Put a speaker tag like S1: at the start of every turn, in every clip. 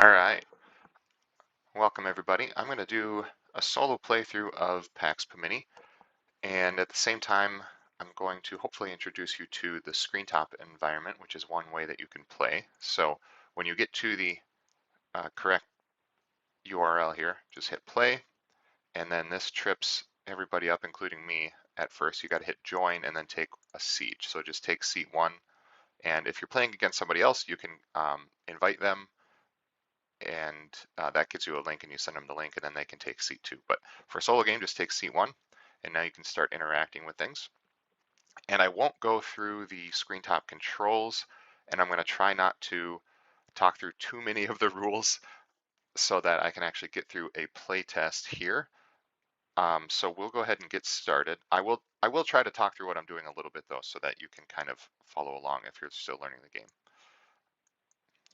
S1: All right, welcome everybody. I'm going to do a solo playthrough of Pax Pamini, and at the same time, I'm going to hopefully introduce you to the screen top environment, which is one way that you can play. So when you get to the correct URL here, just hit play, and then this trips everybody up, including me. At first, you got to hit join and then take a seat. So just take seat 1, and if you're playing against somebody else, you can invite them, and that gives you a link, and you send them the link, and then they can take seat 2. But for a solo game, just take seat 1, and now you can start interacting with things. And I won't go through the screen top controls, and I'm going to try not to talk through too many of the rules so that I can actually get through a play test here. So we'll go ahead and get started. I will try to talk through what I'm doing a little bit though, so that you can kind of follow along if you're still learning the game,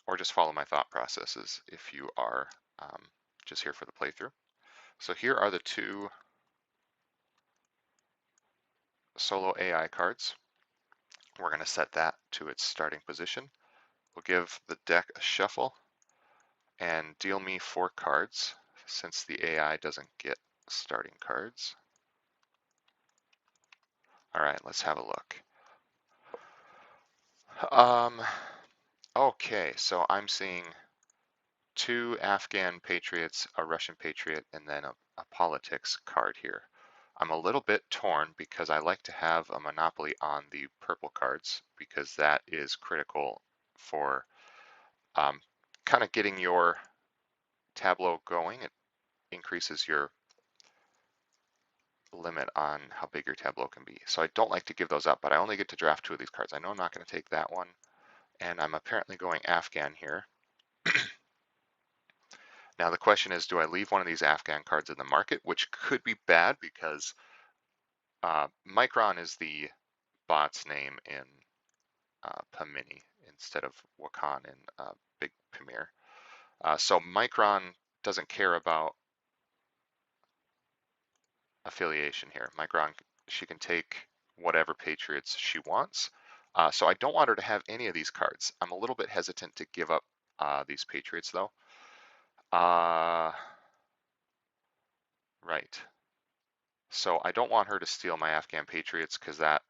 S1: or just follow my thought processes if you are just here for the playthrough. So here are the 2 solo AI cards. We're going to set that to its starting position. We'll give the deck a shuffle and deal me 4 cards since the AI doesn't get starting cards. All right, let's have a look. Okay, so I'm seeing 2 Afghan patriots, a Russian patriot, and then a politics card here. I'm a little bit torn because I like to have a monopoly on the purple cards because that is critical for kind of getting your tableau going. It increases your limit on how big your tableau can be. So I don't like to give those up, but I only get to draft 2 of these cards. I know I'm not going to take that one, and I'm apparently going Afghan here. Now the question is, do I leave one of these Afghan cards in the market, which could be bad because Mikhran is the bot's name in Pamini instead of Wakan in Big Pamir. So Mikhran doesn't care about affiliation here. Mikhran, she can take whatever patriots she wants. So I don't want her to have any of these cards. I'm a little bit hesitant to give up these patriots though. Right. So I don't want her to steal my Afghan patriots because that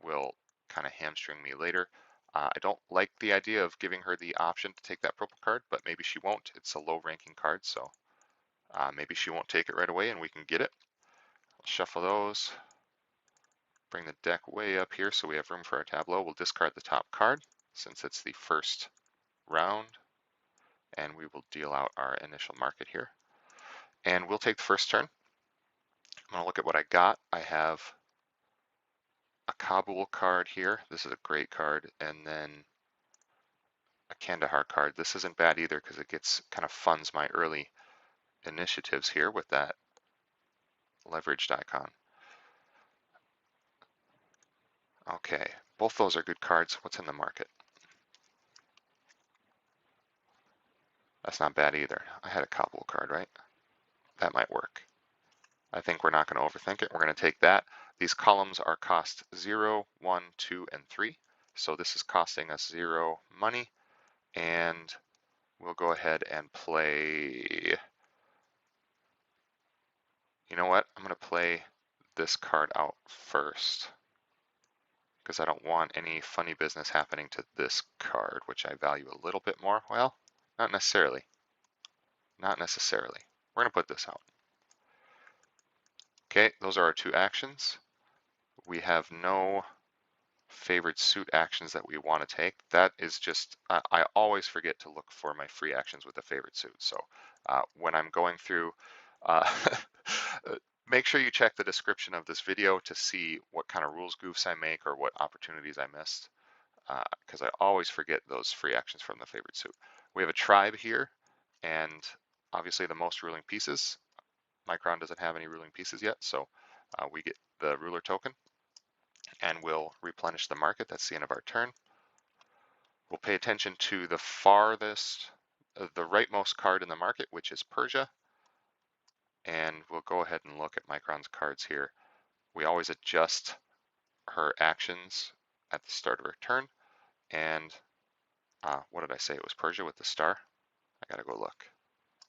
S1: will kind of hamstring me later. I don't like the idea of giving her the option to take that purple card, but maybe she won't. It's a low ranking card, so maybe she won't take it right away and we can get it. I'll shuffle those, bring the deck way up here so we have room for our tableau. We'll discard the top card since it's the first round, and we will deal out our initial market here. And we'll take the first turn. I'm going to look at what I got. I have a Kabul card here. This is a great card. And then a Kandahar card. This isn't bad either because it gets kind of funds my early initiatives here with that leveraged icon. Okay, both those are good cards. What's in the market? That's not bad either. I had a Kabul card, right? That might work. I think we're not going to overthink it. We're going to take that. These columns are cost 0, 1, 2, and 3. So this is costing us 0 money. And we'll go ahead and play. You know what? I'm going to play this card out first because I don't want any funny business happening to this card, which I value a little bit more. Well, not necessarily. Not necessarily. We're going to put this out. Okay, those are our 2 actions. We have no favored suit actions that we want to take. That is just, I always forget to look for my free actions with a favorite suit. So when I'm going through, make sure you check the description of this video to see what kind of rules goofs I make or what opportunities I missed, because I always forget those free actions from the favorite suit. We have a tribe here, and obviously the most ruling pieces. Mikhran doesn't have any ruling pieces yet, so we get the ruler token, and we'll replenish the market. That's the end of our turn. We'll pay attention to the farthest, the rightmost card in the market, which is Persia, and we'll go ahead and look at Mikhran's cards here. We always adjust her actions at the start of her turn, and what did I say? It was Persia with the star. I gotta go look.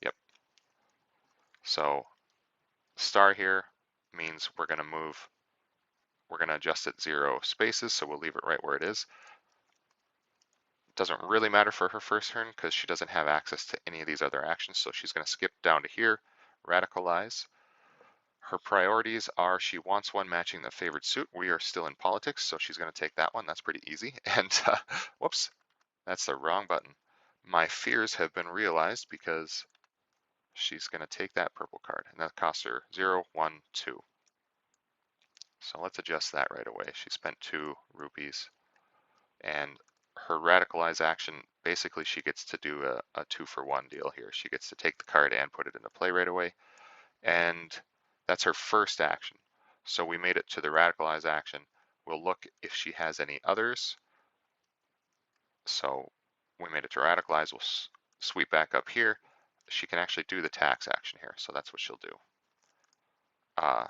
S1: Yep. So star here means we're gonna adjust it 0 spaces, so we'll leave it right where it is. Doesn't really matter for her first turn because she doesn't have access to any of these other actions, so she's gonna skip down to here, radicalize. Her priorities are she wants one matching the favored suit. We are still in politics, so she's gonna take that one. That's pretty easy. And whoops, that's the wrong button. My fears have been realized because she's going to take that purple card, and that costs her 0, 1, 2. So let's adjust that right away. She spent 2 rupees, and her radicalize action, basically she gets to do a 2-for-1 deal here. She gets to take the card and put it into play right away, and that's her first action. So we made it to the radicalize action. We'll look if she has any others. So we made it to radicalize. We'll sweep back up here. She can actually do the tax action here, so that's what she'll do.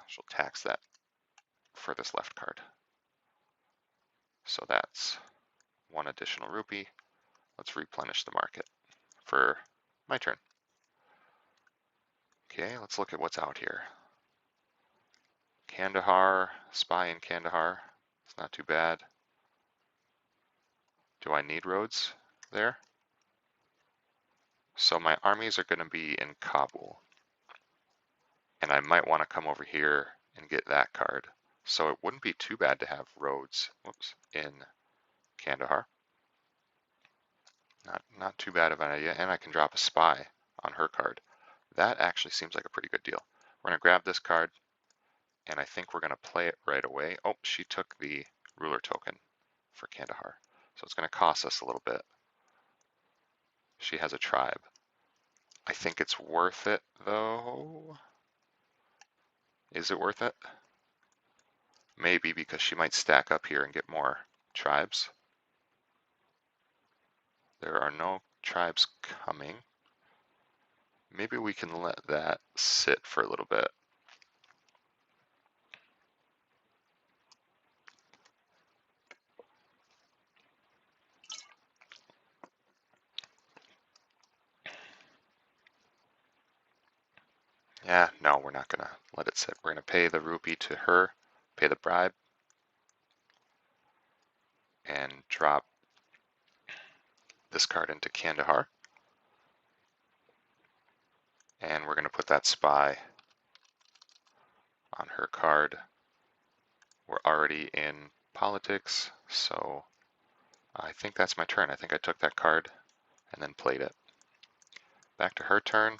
S1: She'll tax that for this left card. So that's 1 additional rupee. Let's replenish the market for my turn. Okay, let's look at what's out here. Kandahar, spy in Kandahar. It's not too bad. Do I need roads there? So my armies are going to be in Kabul. And I might want to come over here and get that card. So it wouldn't be too bad to have roads, in Kandahar. Not too bad of an idea. And I can drop a spy on her card. That actually seems like a pretty good deal. We're going to grab this card, and I think we're going to play it right away. Oh, she took the ruler token for Kandahar. So it's going to cost us a little bit. She has a tribe. I think it's worth it, though. Is it worth it? Maybe, because she might stack up here and get more tribes. There are no tribes coming. Maybe we can let that sit for a little bit. Yeah, no, we're not gonna let it sit. We're gonna pay the rupee to her, pay the bribe, and drop this card into Kandahar. And we're gonna put that spy on her card. We're already in politics, so I think that's my turn. I think I took that card and then played it. Back to her turn.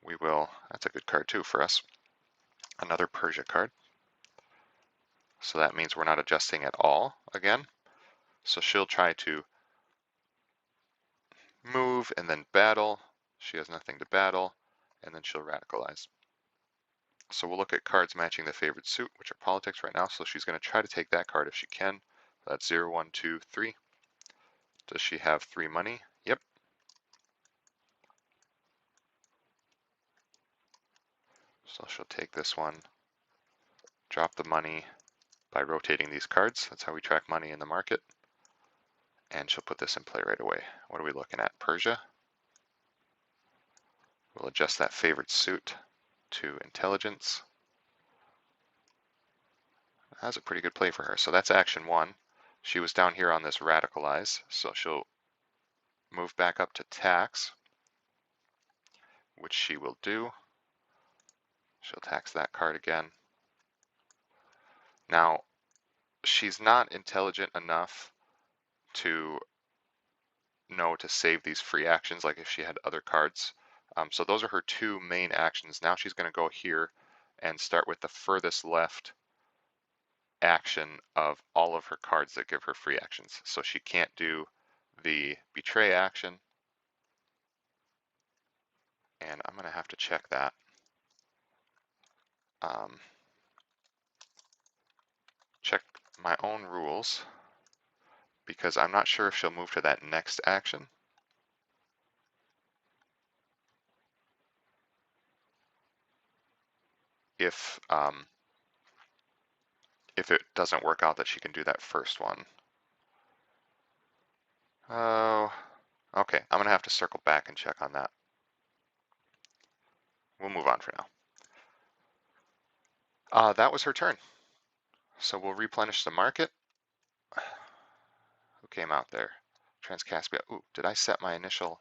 S1: We will, that's a good card too for us. Another Persia card. So that means we're not adjusting at all again. So she'll try to move and then battle. She has nothing to battle, and then she'll radicalize. So we'll look at cards matching the favored suit, which are politics right now. So she's going to try to take that card if she can. That's 0, 1, 2, 3. Does she have 3 money? Yep. So she'll take this one, drop the money by rotating these cards. That's how we track money in the market. And she'll put this in play right away. What are we looking at? Persia. We'll adjust that favored suit to intelligence. That's a pretty good play for her. So that's action 1. She was down here on this radicalize, so she'll move back up to tax, which she will do. She'll tax that card again. Now, she's not intelligent enough to know to save these free actions like if she had other cards. So those are her 2 main actions. Now she's going to go here and start with the furthest left action of all of her cards that give her free actions. So she can't do the betray action. And I'm going to have to check that. Check my own rules, because I'm not sure if she'll move to that next action. If it doesn't work out that she can do that first one. Oh, Okay, I'm going to have to circle back and check on that. We'll move on for now. That was her turn. So we'll replenish the market. Who came out there? Transcaspia. Ooh, did I set my initial?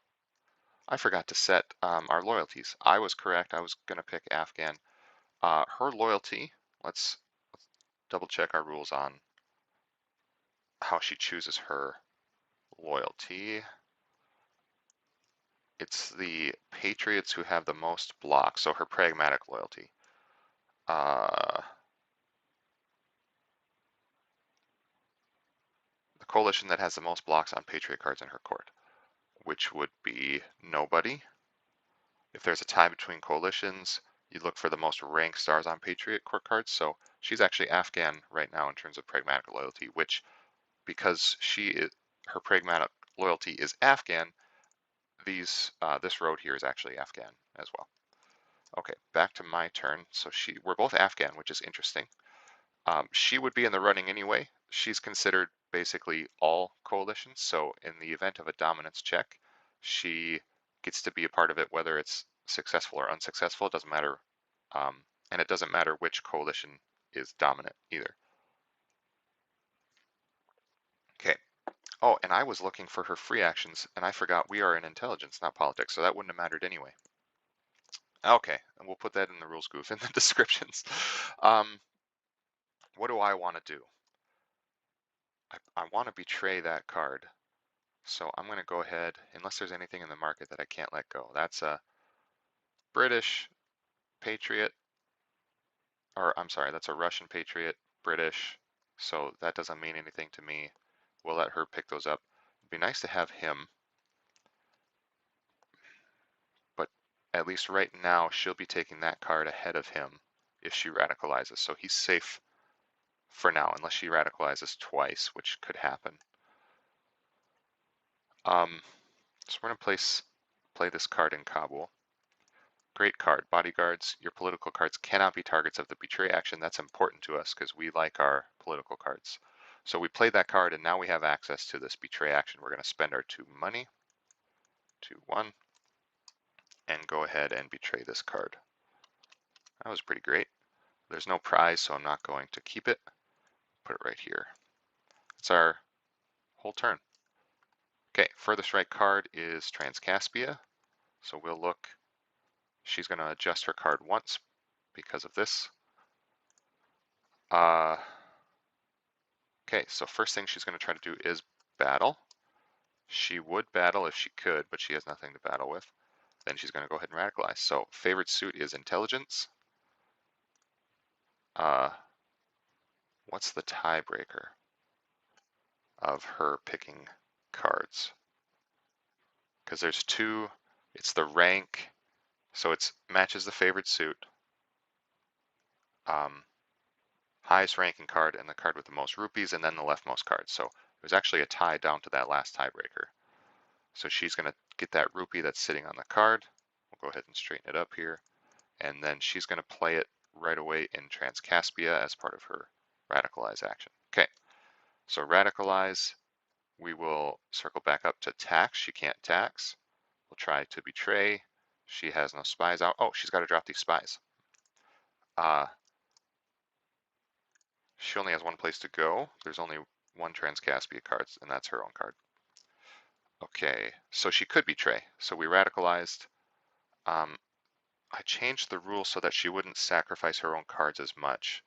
S1: I forgot to set our loyalties. I was correct. I was going to pick Afghan. Her loyalty, let's double check our rules on how she chooses her loyalty. It's the patriots who have the most blocks, so her pragmatic loyalty. The coalition that has the most blocks on patriot cards in her court, which would be nobody. If there's a tie between coalitions, you look for the most rank stars on patriot court cards. So she's actually Afghan right now in terms of pragmatic loyalty, which because her pragmatic loyalty is Afghan, this road here is actually Afghan as well. Okay, back to my turn. So we're both Afghan, which is interesting. She would be in the running anyway. She's considered basically all coalitions. So in the event of a dominance check, she gets to be a part of it, whether it's successful or unsuccessful. It doesn't matter. And it doesn't matter which coalition is dominant either. Okay. Oh, and I was looking for her free actions, and I forgot we are in intelligence, not politics, so that wouldn't have mattered anyway. Okay, and we'll put that in the rules goof in the descriptions. What do I want to do? I want to betray that card. So I'm going to go ahead, unless there's anything in the market that I can't let go. That's a British Patriot, or I'm sorry, that's a Russian Patriot, British. So that doesn't mean anything to me. We'll let her pick those up. It'd be nice to have him. But at least right now, she'll be taking that card ahead of him if she radicalizes. So he's safe for now, unless she radicalizes twice, which could happen. So we're going to play this card in Kabul. Great card. Bodyguards. Your political cards cannot be targets of the betray action. That's important to us because we like our political cards. So we played that card and now we have access to this betray action. We're going to spend our 2 money, 2-1, and go ahead and betray this card. That was pretty great. There's no prize, so I'm not going to keep it. Put it right here. It's our whole turn. Okay, furthest right card is Transcaspia. So we'll look. She's going to adjust her card once because of this. Okay, so first thing she's going to try to do is battle. She would battle if she could, but she has nothing to battle with. Then she's going to go ahead and radicalize. So favorite suit is intelligence. What's the tiebreaker of her picking cards? Because there's 2. It's the rank. So it matches the favorite suit. Highest ranking card and the card with the most rupees, and then the leftmost card. So there's actually a tie down to that last tiebreaker. So she's going to get that rupee that's sitting on the card. We'll go ahead and straighten it up here. And then she's going to play it right away in Transcaspia as part of her radicalize action. Okay, so radicalize. We will circle back up to tax. She can't tax. We'll try to betray. She has no spies out. Oh, she's got to drop these spies. She only has one place to go. There's only one Transcaspia card, and that's her own card. Okay, so she could betray. So we radicalized. I changed the rule so that she wouldn't sacrifice her own cards as much,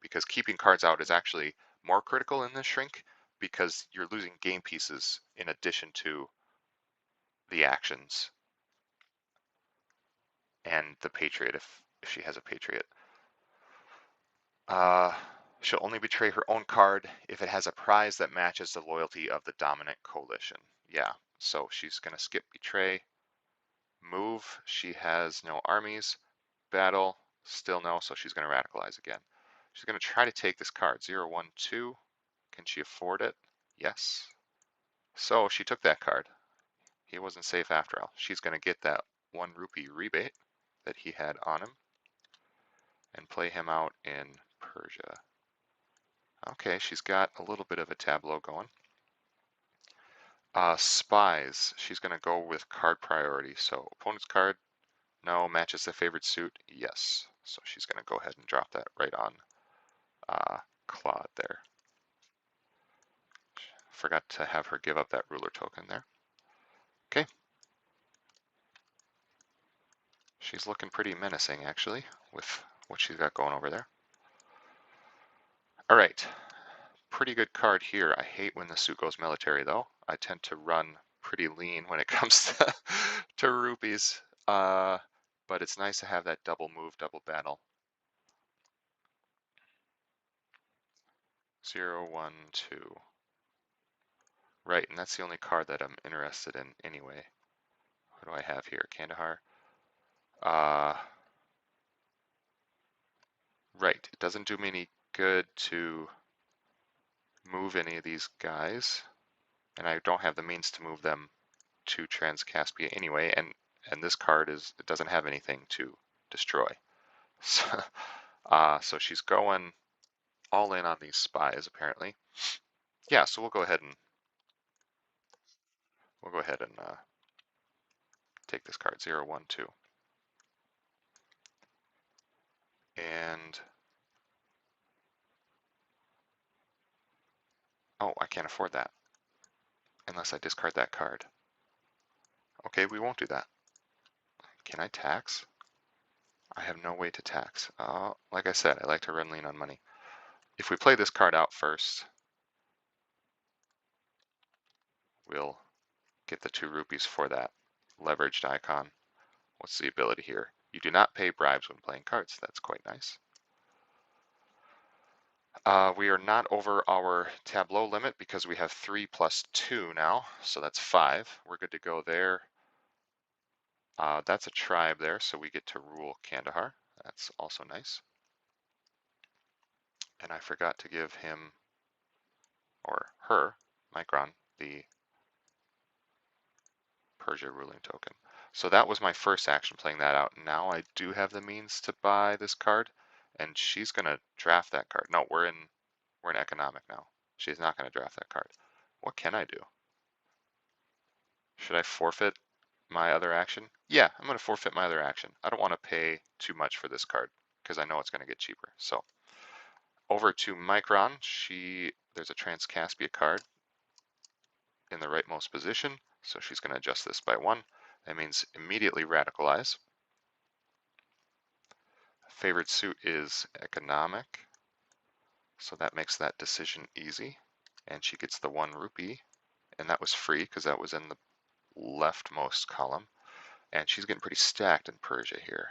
S1: because keeping cards out is actually more critical in this shrink because you're losing game pieces in addition to the actions and the Patriot if she has a Patriot. She'll only betray her own card if it has a prize that matches the loyalty of the dominant coalition. Yeah, so she's going to skip betray. Move, she has no armies. Battle, still no, so she's going to radicalize again. She's going to try to take this card, 0, 1, 2. Can she afford it? Yes. So she took that card. He wasn't safe after all. She's going to get that 1 rupee rebate that he had on him and play him out in Persia. Okay, she's got a little bit of a tableau going. Spies. She's going to go with card priority. So opponent's card, no. Matches the favorite suit, yes. So she's going to go ahead and drop that right on Claude there. Forgot to have her give up that ruler token there. Okay. She's looking pretty menacing, actually, with what she's got going over there. All right. Pretty good card here. I hate when the suit goes military, though. I tend to run pretty lean when it comes to rupees. But it's nice to have that double move, double battle. 0, 1, 2. Right, and that's the only card that I'm interested in anyway. What do I have here? Kandahar. Right, it doesn't do me any good to move any of these guys, and I don't have the means to move them to Transcaspia anyway, and this card it doesn't have anything to destroy. So, so she's going all in on these spies apparently. Yeah, so we'll go ahead and take this card 0, 1, 2. And oh, I can't afford that unless I discard that card. Okay, we won't do that. Can I tax? I have no way to tax. Like I said, I like to run lean on money. If we play this card out first, we'll get the 2 rupees for that leveraged icon. What's the ability here? You do not pay bribes when playing cards. That's quite nice. We are not over our tableau limit because we have 3 plus 2 now, so that's 5. We're good to go there. That's a tribe there, so we get to rule Kandahar. That's also nice. And I forgot to give him, or her, Mikhran, the Persia ruling token. So that was my first action, playing that out. Now I do have the means to buy this card, and she's going to draft that card. No, we're in economic now. She's not going to draft that card. What can I do? Should I forfeit my other action? Yeah, I'm going to forfeit my other action. I don't want to pay too much for this card because I know it's going to get cheaper. So over to Mikhran. There's a Transcaspia card in the rightmost position, so she's going to adjust this by 1. That means immediately radicalize. Favorite suit is economic, so that makes that decision easy. And she gets the 1 rupee, and that was free because that was in the leftmost column. And she's getting pretty stacked in Persia here.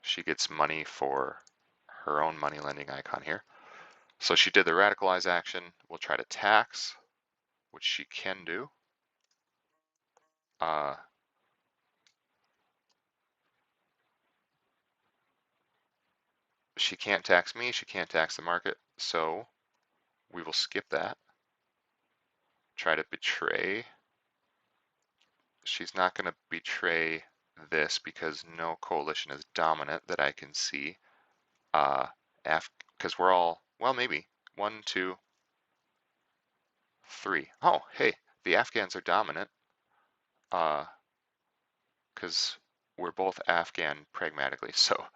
S1: She gets money for her own money lending icon here. So she did the radicalize action. We'll try to tax, which she can do. She can't tax me, she can't tax the market, so we will skip that. Try to betray. She's not going to betray this because no coalition is dominant that I can see. Because we're all, well, maybe 1, 2, 3. Oh, hey, the Afghans are dominant. Because we're both Afghan pragmatically. So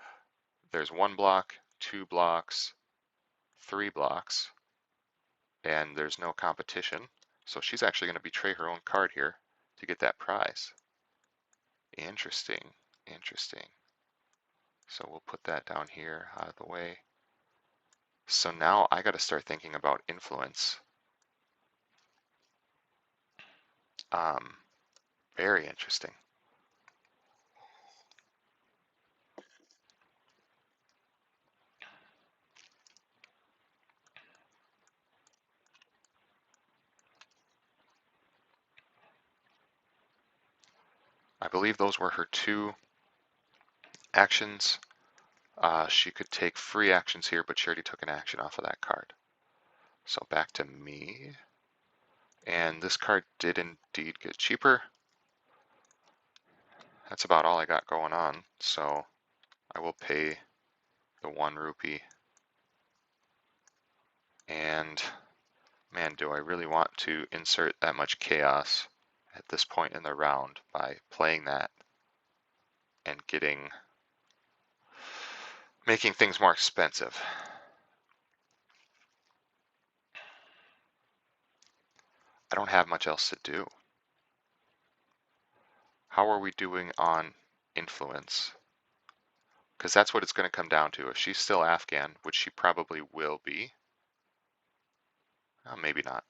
S1: there's 1 block, 2 blocks, 3 blocks, and there's no competition. So she's actually going to betray her own card here to get that prize. Interesting, interesting. So we'll put that down here out of the way. So now I got to start thinking about influence. Very interesting. I believe those were her 2 actions. She could take free actions here, but she already took an action off of that card. So back to me. And this card did indeed get cheaper. That's about all I got going on. So I will pay the 1 rupee. And Man, do I really want to insert that much chaos at this point in the round by playing that and making things more expensive. I don't have much else to do. How are we doing on influence? Because that's what it's going to come down to. If she's still Afghan, which she probably will be, maybe not,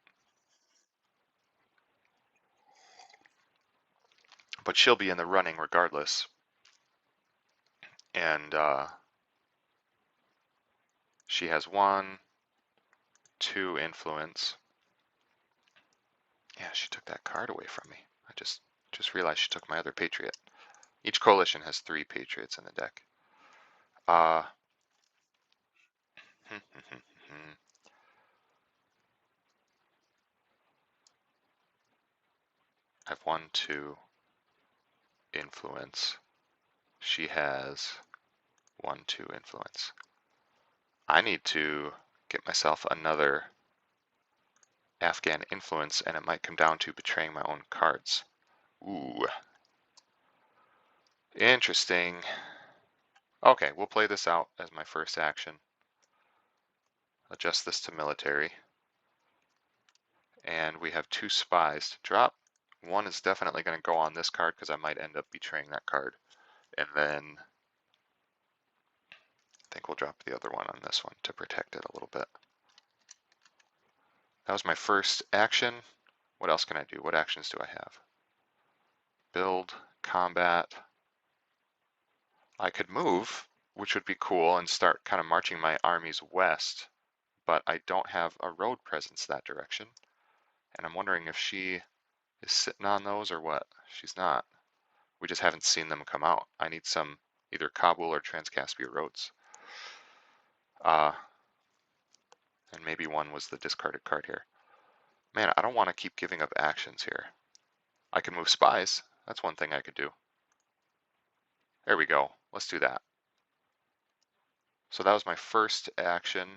S1: but she'll be in the running regardless. And she has 1, 2 influence. Yeah, she took that card away from me. I just realized she took my other patriot. Each coalition has 3 patriots in the deck. I have 1, 2 influence. She has 1, 2 influence. I need to get myself another Afghan influence, and it might come down to betraying my own cards. Ooh. Interesting. Okay, we'll play this out as my first action. Adjust this to military. And we have 2 spies to drop. 1 is definitely going to go on this card because I might end up betraying that card. And then I think we'll drop the other one on this one to protect it a little bit. That was my first action. What else can I do? What actions do I have? Build, combat. I could move, which would be cool, and start kind of marching my armies west, but I don't have a road presence that direction. And I'm wondering if she is sitting on those or what. She's not. We just haven't seen them come out. I need some either Kabul or Trans-Caspia roads. And maybe 1 was the discarded card here. Man, I don't want to keep giving up actions here. I can move spies. That's one thing I could do. There we go. Let's do that. So that was my first action.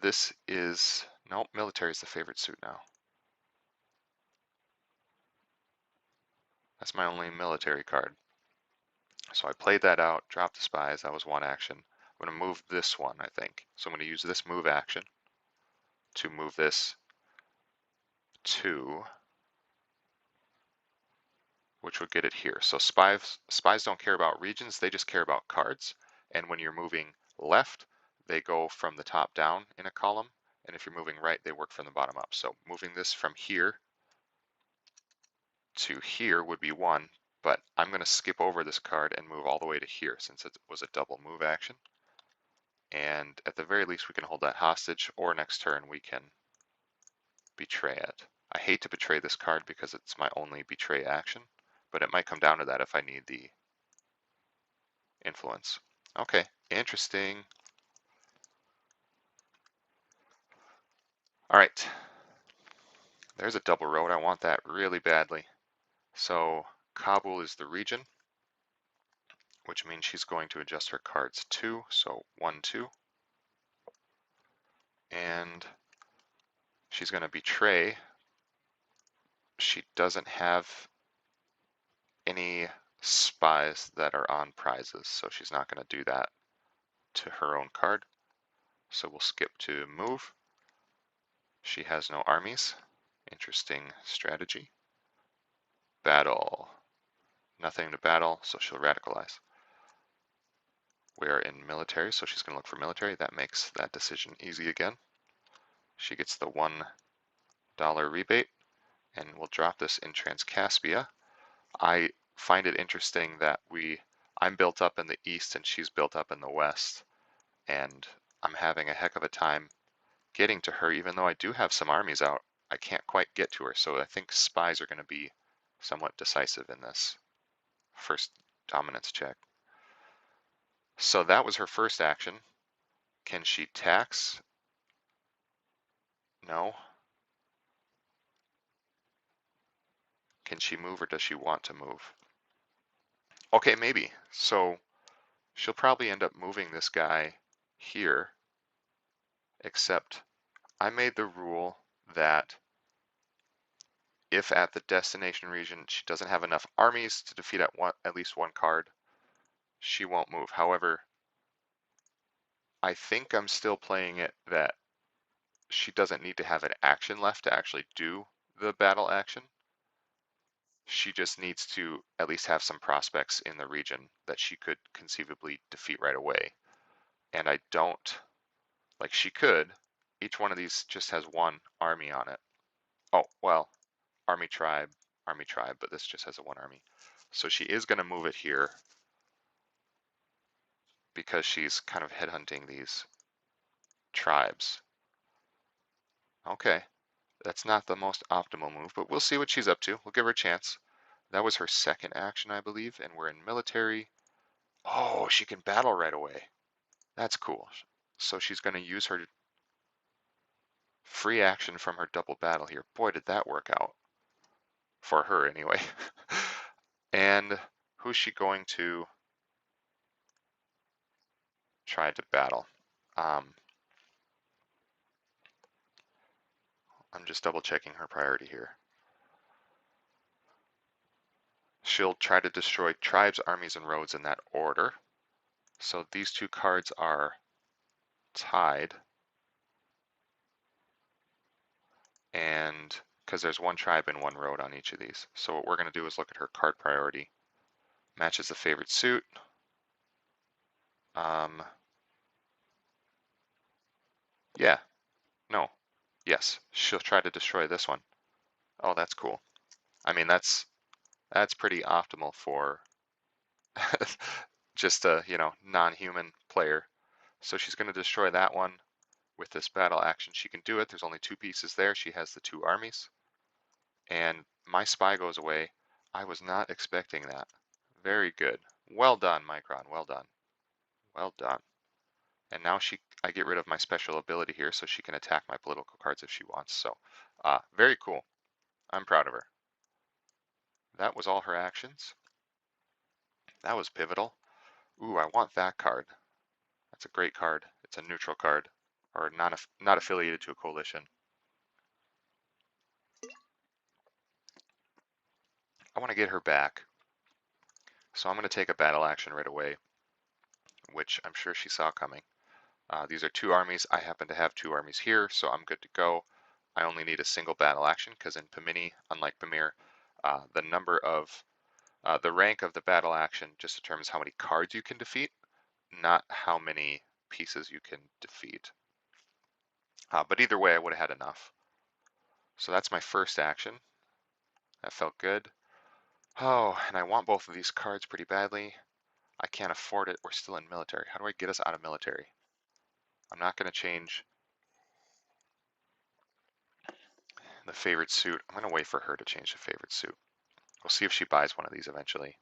S1: This is, nope, military is the favorite suit now. That's my only military card. So I played that out, dropped the spies. That was 1 action. I'm going to move this one, I think. So I'm going to use this move action to move this to, which would get it here. So spies don't care about regions, they just care about cards. And when you're moving left, they go from the top down in a column. And if you're moving right, they work from the bottom up. So moving this from here to here would be 1, but I'm going to skip over this card and move all the way to here since it was a double move action. And at the very least, we can hold that hostage, or next turn we can betray it. I hate to betray this card because it's my only betray action, but it might come down to that if I need the influence. Okay, interesting. All right, there's a double road. I want that really badly. So Kabul is the region, which means she's going to adjust her cards 2, so 1, 2. And she's going to betray. She doesn't have any spies that are on prizes, so she's not going to do that to her own card. So we'll skip to move. She has no armies. Interesting strategy. Battle. Nothing to battle, so she'll radicalize. We are in military, so she's going to look for military. That makes that decision easy again. She gets the $1 rebate, and we'll drop this in Trans-Caspia. I find it interesting that I'm built up in the east and she's built up in the west, and I'm having a heck of a time getting to her. Even though I do have some armies out, I can't quite get to her, so I think spies are going to be somewhat decisive in this first dominance check. So that was her first action. Can she tax? No. Can she move, or does she want to move? Okay, maybe. So she'll probably end up moving this guy here, except I made the rule that if at the destination region she doesn't have enough armies to defeat at least one card, she won't move. However, I think I'm still playing it that she doesn't need to have an action left to actually do the battle action. She just needs to at least have some prospects in the region that she could conceivably defeat right away. And I don't, like she could, each one of these just has one army on it. Oh, well, army tribe, but this just has a one army. So she is going to move it here because she's kind of headhunting these tribes. Okay, that's not the most optimal move, but we'll see what she's up to. We'll give her a chance. That was her second action, I believe, and we're in military. Oh, she can battle right away. That's cool. So she's going to use her free action from her double battle here. Boy, did that work out. For her, anyway. And who's she going to try to battle? I'm just double checking her priority here. She'll try to destroy tribes, armies, and roads in that order. So these two cards are tied. And because there's one tribe and one road on each of these. So what we're going to do is look at her card priority. Matches the favorite suit. Yeah. No. Yes. She'll try to destroy this one. Oh, that's cool. I mean, that's pretty optimal for just a, non-human player. So she's going to destroy that one with this battle action. She can do it. There's only two pieces there. She has the two armies. And my spy goes away. I was not expecting that. Very good. Well done, Mikhran. Well done. Well done. And now I get rid of my special ability here so she can attack my political cards if she wants. So, very cool. I'm proud of her. That was all her actions. That was pivotal. Ooh, I want that card. That's a great card. It's a neutral card, or not affiliated to a coalition. I want to get her back. So I'm going to take a battle action right away, which I'm sure she saw coming. These are two armies. I happen to have two armies here, so I'm good to go. I only need a single battle action because in Pamini, unlike Pamir, the rank of the battle action just determines how many cards you can defeat, not how many pieces you can defeat. But either way, I would have had enough. So that's my first action. That felt good. Oh, and I want both of these cards pretty badly. I can't afford it. We're still in military. How do I get us out of military? I'm not going to change the favorite suit. I'm going to wait for her to change the favorite suit. We'll see if she buys one of these eventually.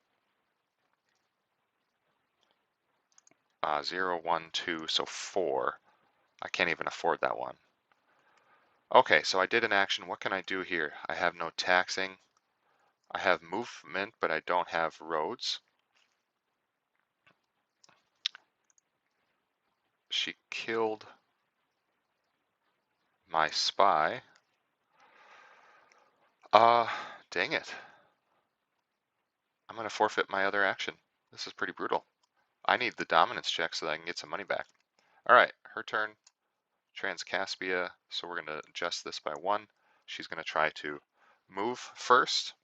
S1: 0, 1, 2, so 4. I can't even afford that one. Okay, so I did an action. What can I do here? I have no taxing. I have movement, but I don't have roads. She killed my spy. Dang it. I'm going to forfeit my other action. This is pretty brutal. I need the dominance check so that I can get some money back. All right, her turn. Transcaspia, so we're going to adjust this by 1. She's going to try to move first,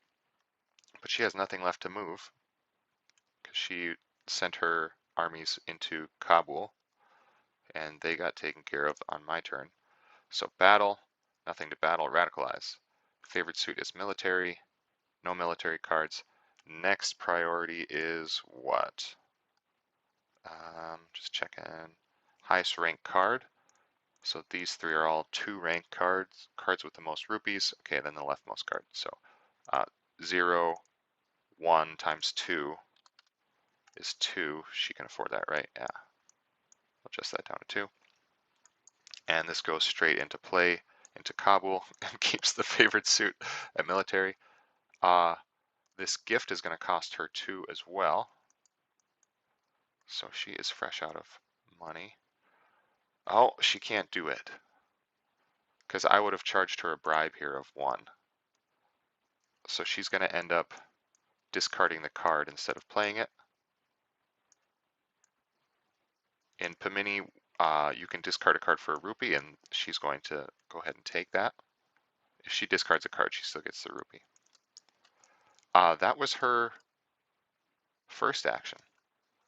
S1: but she has nothing left to move because she sent her armies into Kabul, and they got taken care of on my turn. So battle, nothing to battle, radicalize. Favorite suit is military, no military cards. Next priority is what? Just checking. Highest rank card. So these three are all 2 rank cards, cards with the most rupees. Okay, then the leftmost card. So 0, 1 times 2 is 2. She can afford that, right? Yeah. I'll adjust that down to 2. And this goes straight into play, into Kabul, and keeps the favorite suit at military. This gift is going to cost her 2 as well. So she is fresh out of money. Oh, she can't do it. because I would have charged her a bribe here of 1. So she's going to end up discarding the card instead of playing it. In Pamini, you can discard a card for a rupee, and she's going to go ahead and take that. If she discards a card, she still gets the rupee. That was her first action.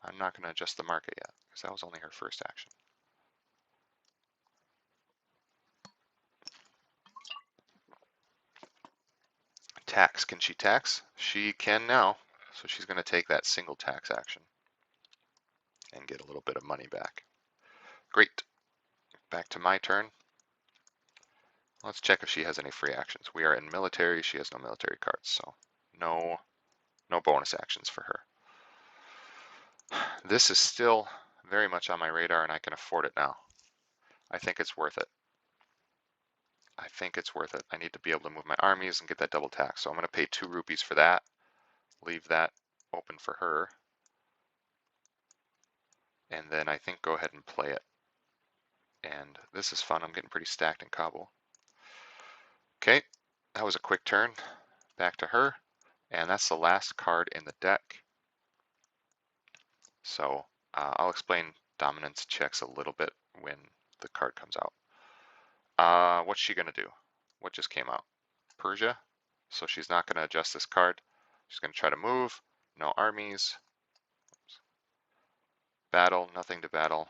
S1: I'm not going to adjust the market yet, because that was only her first action. Tax. Can she tax? She can now. So she's going to take that single tax action and get a little bit of money back. Great. Back to my turn. Let's check if she has any free actions. We are in military. She has no military cards, so no bonus actions for her. This is still very much on my radar, and I can afford it now. I think it's worth it. I think it's worth it. I need to be able to move my armies and get that double tax. So I'm going to pay 2 rupees for that. Leave that open for her. And then I think go ahead and play it. And this is fun. I'm getting pretty stacked in Kabul. Okay, that was a quick turn. Back to her. And that's the last card in the deck. So I'll explain dominance checks a little bit when the card comes out. What's she going to do? What just came out? Persia. So she's not going to adjust this card. She's going to try to move. No armies. Battle. Nothing to battle.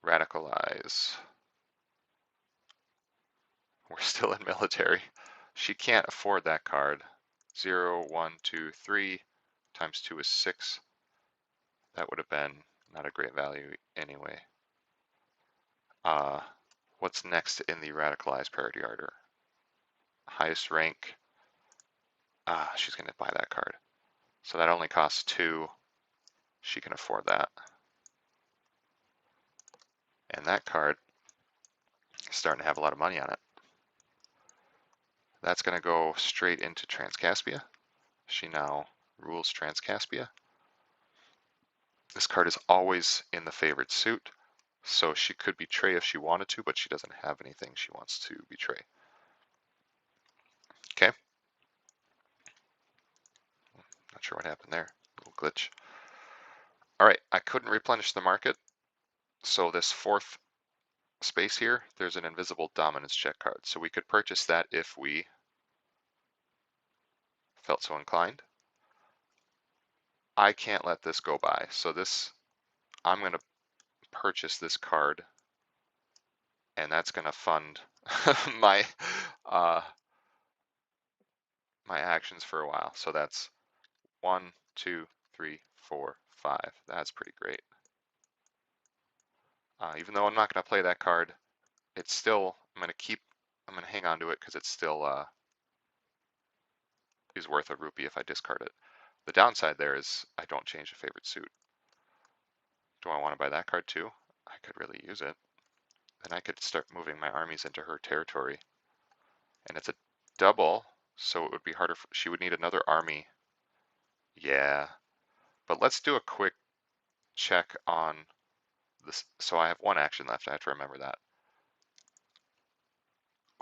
S1: Radicalize. We're still in military. She can't afford that card. 0, 1, 2, 3 times 2 is 6. That would have been not a great value anyway. What's next in the radicalized priority order? Highest rank. She's going to buy that card. So that only costs 2. She can afford that. And that card is starting to have a lot of money on it. That's going to go straight into Transcaspia. She now rules Transcaspia. This card is always in the favored suit, so she could betray if she wanted to, but she doesn't have anything she wants to betray. Okay. Not sure what happened there. A little glitch. All right, I couldn't replenish the market, so this 4th space here, there's an invisible dominance check card. So we could purchase that if we felt so inclined. I can't let this go by. So this, I'm going to purchase this card, and that's going to fund my my actions for a while. So that's 1, 2, 3, 4, 5. That's pretty great. Even though I'm not going to play that card, it's still, I'm going to hang on to it because it's still is worth a rupee if I discard it. The downside there is I don't change a favorite suit. Do I want to buy that card too? I could really use it. Then I could start moving my armies into her territory. And it's a double, so it would be harder. She would need another army. Yeah. But let's do a quick check on this. So I have 1 action left. I have to remember that.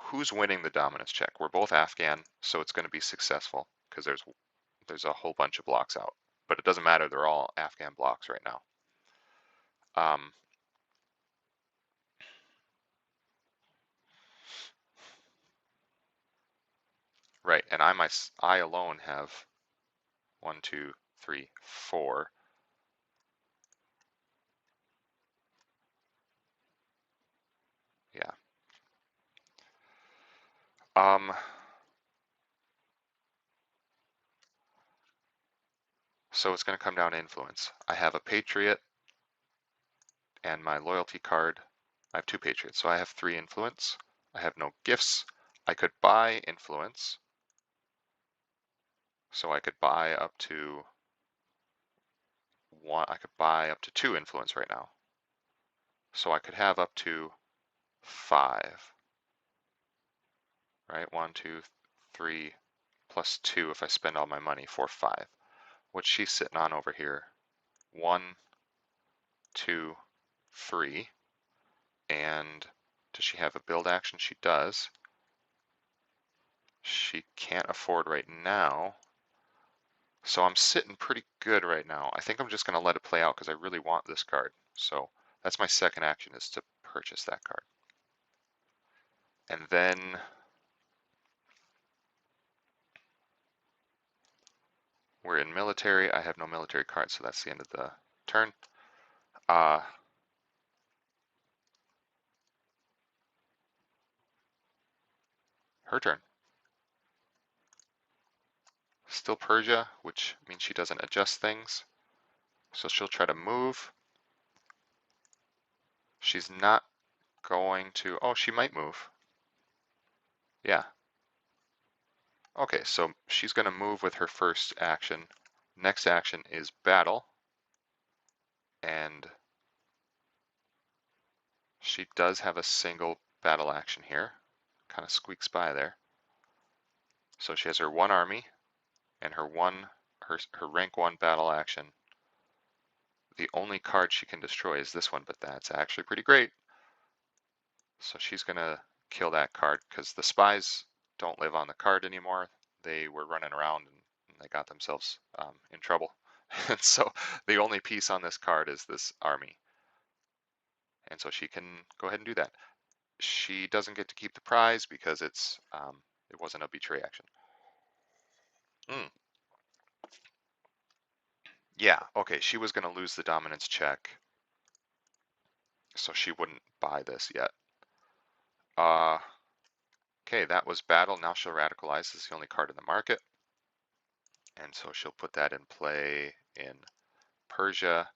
S1: Who's winning the dominance check? We're both Afghan, so it's going to be successful because there's a whole bunch of blocks out. But it doesn't matter. They're all Afghan blocks right now. Right, and I alone have 1, 2, 3, 4. Yeah. So it's going to come down to influence. I have a patriot and my loyalty card. I have 2 patriots, so I have 3 influence. I have no gifts. I could buy influence. So I could buy up to 1. I could buy up to 2 influence right now. So I could have up to 5. Right? 1, 2, 3 plus 2 if I spend all my money for 5. What's she sitting on over here? 1, 2, 3. And Does she have a build action? She does. She can't afford right now. So I'm sitting pretty good right now. I think I'm just going to let it play out because I really want this card. So that's my second action, is to purchase that card. And then we're in military. I have no military cards, so that's the end of the turn. Her turn. Still Persia, which means she doesn't adjust things. So she'll try to move. She's not going to, oh, she might move. Yeah. Okay, so she's going to move with her first action. Next action is battle. And she does have a single battle action here. Kind of squeaks by there. So she has her one army and her rank 1 battle action. The only card she can destroy is this one, but that's actually pretty great. So she's going to kill that card because the spies don't live on the card anymore. They were running around and they got themselves in trouble. And so the only piece on this card is this army. And so she can go ahead and do that. She doesn't get to keep the prize because it wasn't a betray action. Yeah, okay, she was going to lose the dominance check, so she wouldn't buy this yet. Okay, that was battle. Now she'll radicalize. This is the only card in the market. And so she'll put that in play in Persia.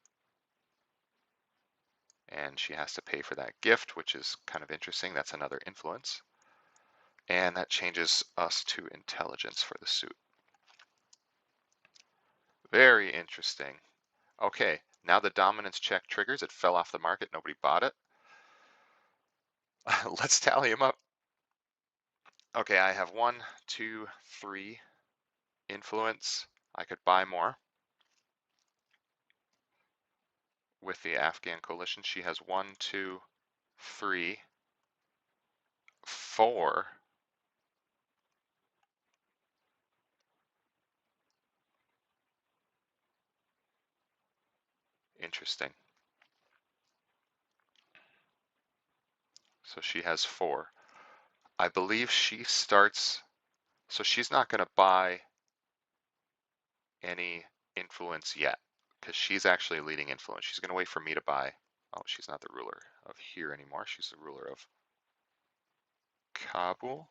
S1: And she has to pay for that gift, which is kind of interesting. That's another influence. And that changes us to intelligence for the suit. Very interesting. Okay, now the dominance check triggers. It fell off the market. Nobody bought it. Let's tally them up. Okay, I have 1, 2, 3 influence. I could buy more. With the Afghan coalition, she has 1, 2, 3, 4. Interesting. So she has 4. I believe she starts, so she's not going to buy any influence yet because she's actually leading influence. She's going to wait for me to buy. Oh, she's not the ruler of here anymore. She's the ruler of Kabul.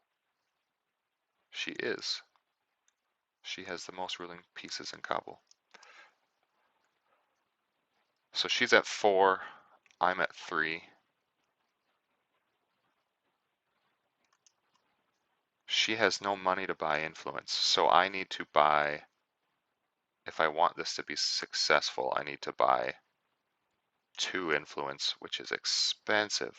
S1: She is. She has the most ruling pieces in Kabul. So she's at 4. I'm at 3. She has no money to buy influence, so I need to buy, if I want this to be successful, I need to buy 2 influence, which is expensive.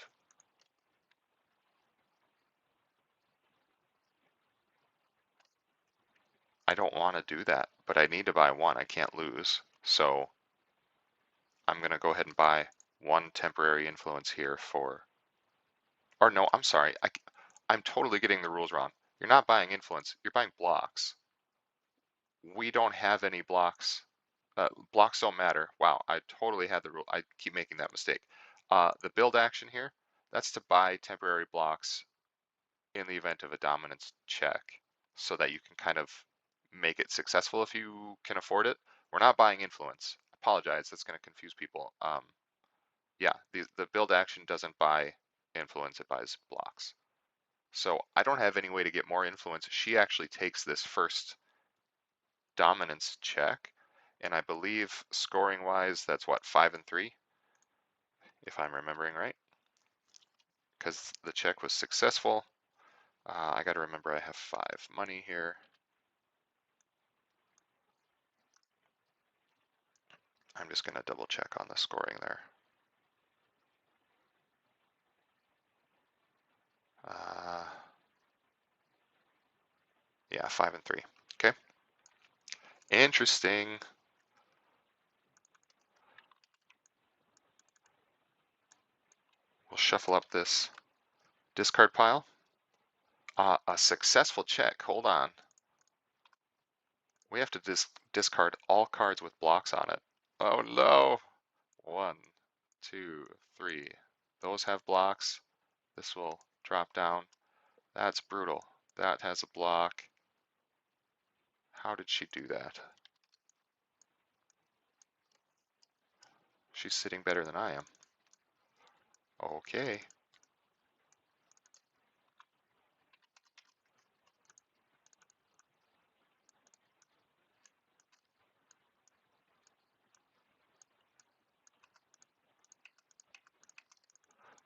S1: I don't want to do that, but I need to buy 1. I can't lose. So I'm going to go ahead and buy 1 temporary influence here for, or no, I'm sorry. I'm totally getting the rules wrong. You're not buying influence, you're buying blocks. We don't have any blocks. Blocks don't matter. Wow, I totally had the rule. I keep making that mistake. The build action here, that's to buy temporary blocks in the event of a dominance check so that you can kind of make it successful if you can afford it. We're not buying influence. Apologize, that's going to confuse people. Yeah, the build action doesn't buy influence, it buys blocks. So I don't have any way to get more influence. She actually takes this first dominance check, and I believe scoring wise, that's what, 5 and 3, if I'm remembering right, because the check was successful. I got to remember I have 5 money here. I'm just going to double check on the scoring there. Yeah, 5 and 3. Okay. Interesting. We'll shuffle up this Discard pile. A successful check. Hold on. We have to discard all cards with blocks on it. Oh no! 1, 2, 3. Those have blocks. This will drop down. That's brutal. That has a block. How did she do that? She's sitting better than I am. Okay.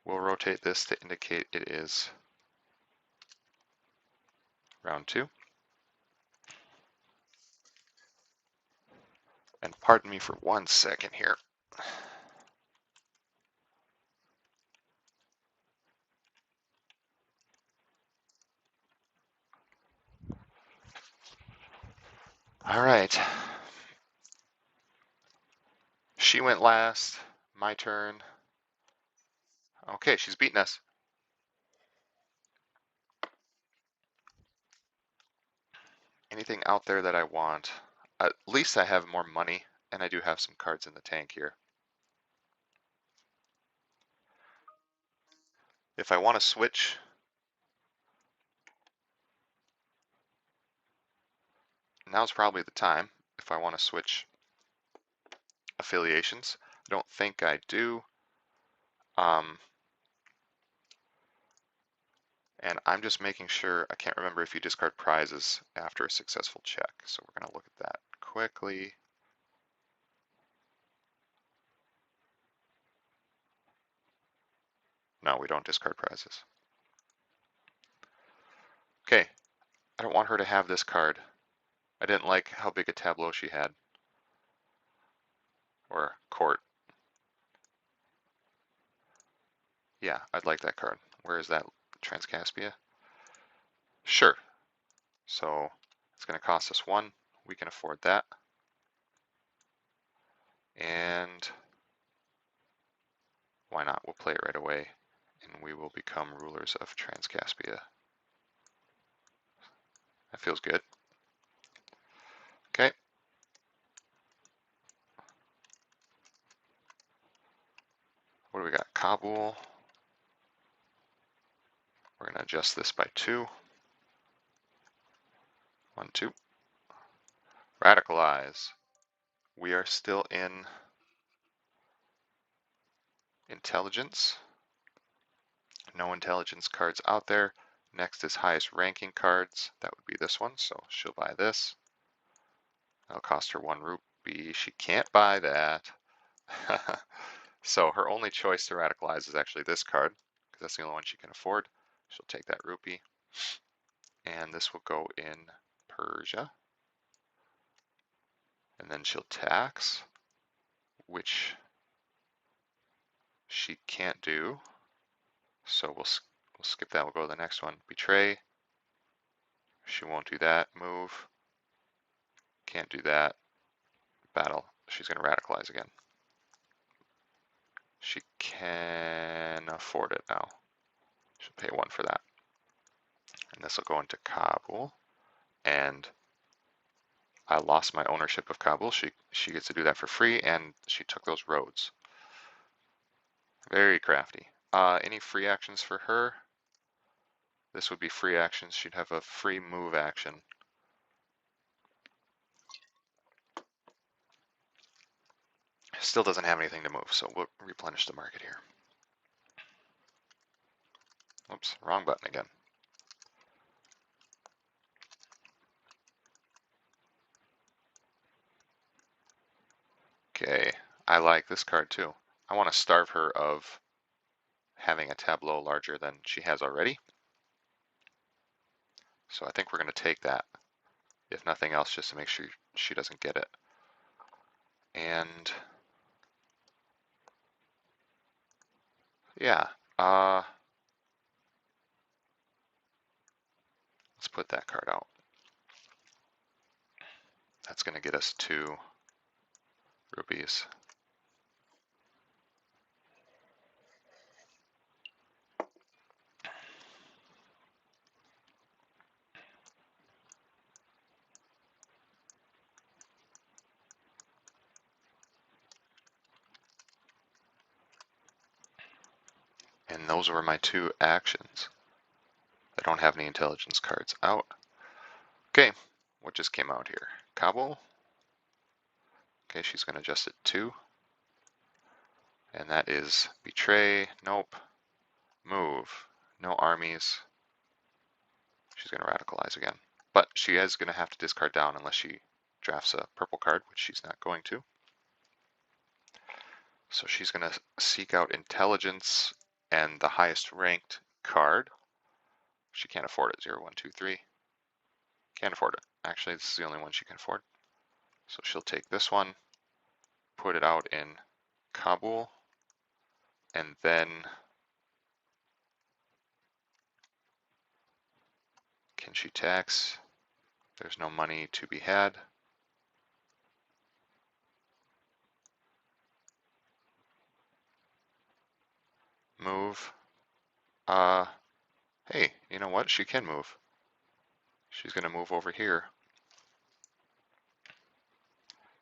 S1: We'll rotate this to indicate it is round 2. And pardon me for 1 second here. All right. She went last. My turn. Okay, she's beaten us. Anything out there that I want? At least I have more money, and I do have some cards in the tank here. If I want to switch, now's probably the time. If I want to switch affiliations, I don't think I do. And I'm just making sure, I can't remember if you discard prizes after a successful check. So we're going to look at that quickly. No, we don't discard prizes. Okay, I don't want her to have this card. I didn't like how big a tableau she had. Or court. Yeah, I'd like that card. Where is that? Transcaspia? Sure. So it's going to cost us 1. We can afford that. And why not? We'll play it right away, and we will become rulers of Transcaspia. That feels good. Okay. What do we got? Kabul. We're going to adjust this by 2. 1, 2. Radicalize. We are still in intelligence. No intelligence cards out there. Next is highest ranking cards. That would be this one, so she'll buy this. That'll cost her 1 rupee. She can't buy that. So her only choice to radicalize is actually this card, because that's the only one she can afford. She'll take that rupee. And this will go in Persia. And then she'll tax, which she can't do. So we'll skip that. We'll go to the next one. Betray. She won't do that. Move. Can't do that. Battle. She's going to radicalize again. She can afford it now. She'll pay 1 for that. And this will go into Kabul. And I lost my ownership of Kabul. She gets to do that for free, and she took those roads. Very crafty. Any free actions for her? This would be free actions. She'd have a free move action. Still doesn't have anything to move, so we'll replenish the market here. Oops, wrong button again. Okay, I like this card too. I want to starve her of having a tableau larger than she has already. So I think we're going to take that, if nothing else, just to make sure she doesn't get it. And yeah, let's put that card out. That's going to get us 2 rupees. And those were my two actions. I don't have any intelligence cards out. Okay, what just came out here? Kabul. Okay, she's going to adjust it 2. And that is betray, nope. Move, no armies. She's going to radicalize again. But she is going to have to discard down unless she drafts a purple card, which she's not going to. So she's going to seek out intelligence and the highest ranked card. She can't afford it. 0, 1, 2, 3. Can't afford it. Actually, this is the only one she can afford. So she'll take this one, put it out in Kabul, and then can she tax? There's no money to be had. Move. Hey, you know what? She can move. She's going to move over here.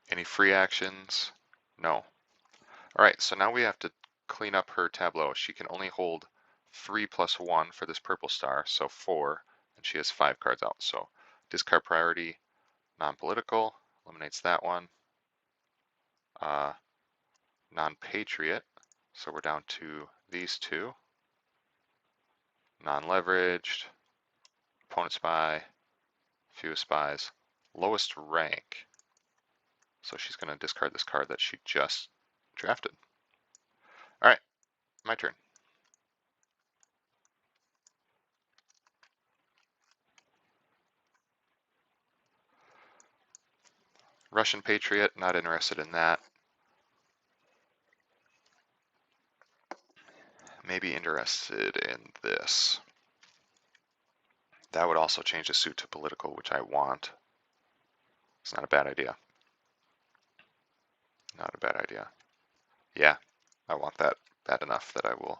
S1: Any free actions? No. Alright, so now we have to clean up her tableau. She can only hold 3 plus 1 for this purple star, so 4, and she has 5 cards out. So discard priority, non-political, eliminates that one. Non-patriot, so we're down to these two. Non-leveraged, opponent spy, fewest spies, lowest rank. So she's going to discard this card that she just drafted. Alright, my turn. Russian Patriot, not interested in that. Maybe interested in this. That would also change the suit to political, which I want. It's not a bad idea. Not a bad idea. Yeah, I want that bad enough that I will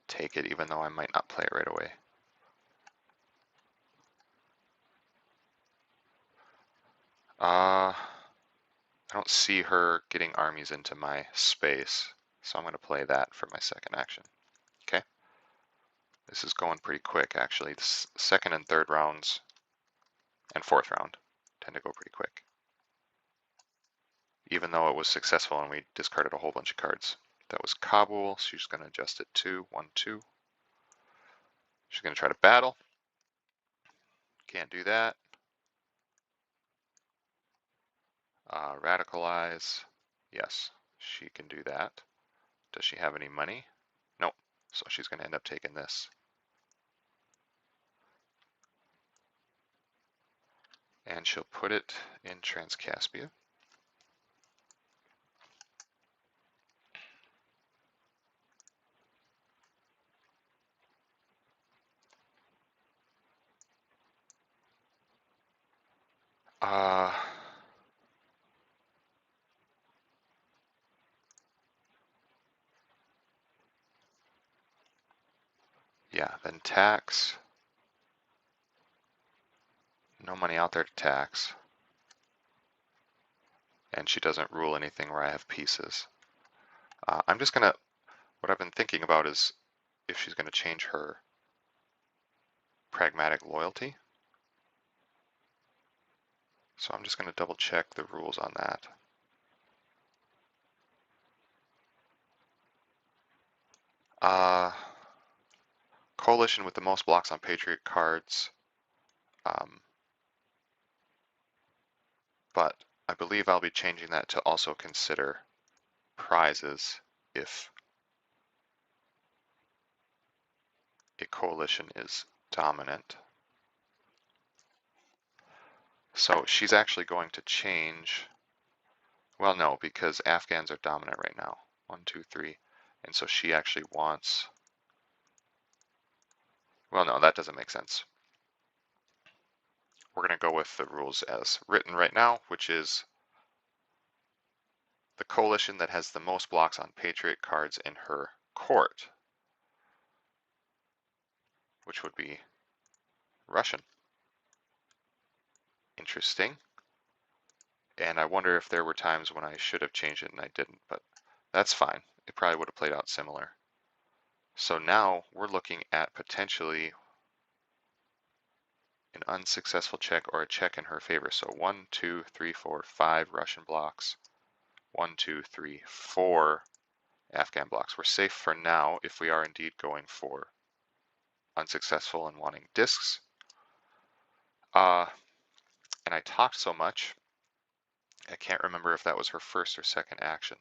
S1: take it, even though I might not play it right away. I don't see her getting armies into my space, so I'm going to play that for my second action. Okay. This is going pretty quick, actually. The second and third rounds and fourth round tend to go pretty quick, even though it was successful and we discarded a whole bunch of cards. That was Kabul, so she's going to adjust it to 1, 2. She's going to try to battle. Can't do that. Radicalize. Yes, she can do that. Does she have any money? Nope. So she's going to end up taking this. And she'll put it in Transcaspia. Yeah, then tax. No money out there to tax. And she doesn't rule anything where I have pieces. I'm just going to, what I've been thinking about is if she's going to change her pragmatic loyalty. So I'm just going to double check the rules on that. Coalition with the most blocks on Patriot cards. But I believe I'll be changing that to also consider prizes if a coalition is dominant. So she's actually going to change, well, no, because Afghans are dominant right now. 1, 2, 3. And so she actually wants, well, no, that doesn't make sense. We're going to go with the rules as written right now, which is the coalition that has the most blocks on Patriot cards in her court, which would be Russian. Interesting. And I wonder if there were times when I should have changed it and I didn't, but that's fine. It probably would have played out similar. So now we're looking at potentially an unsuccessful check or a check in her favor. So 1, 2, 3, 4, 5 Russian blocks. 1, 2, 3, 4 Afghan blocks. We're safe for now if we are indeed going for unsuccessful and wanting discs. And I talked so much, I can't remember if that was her first or second action.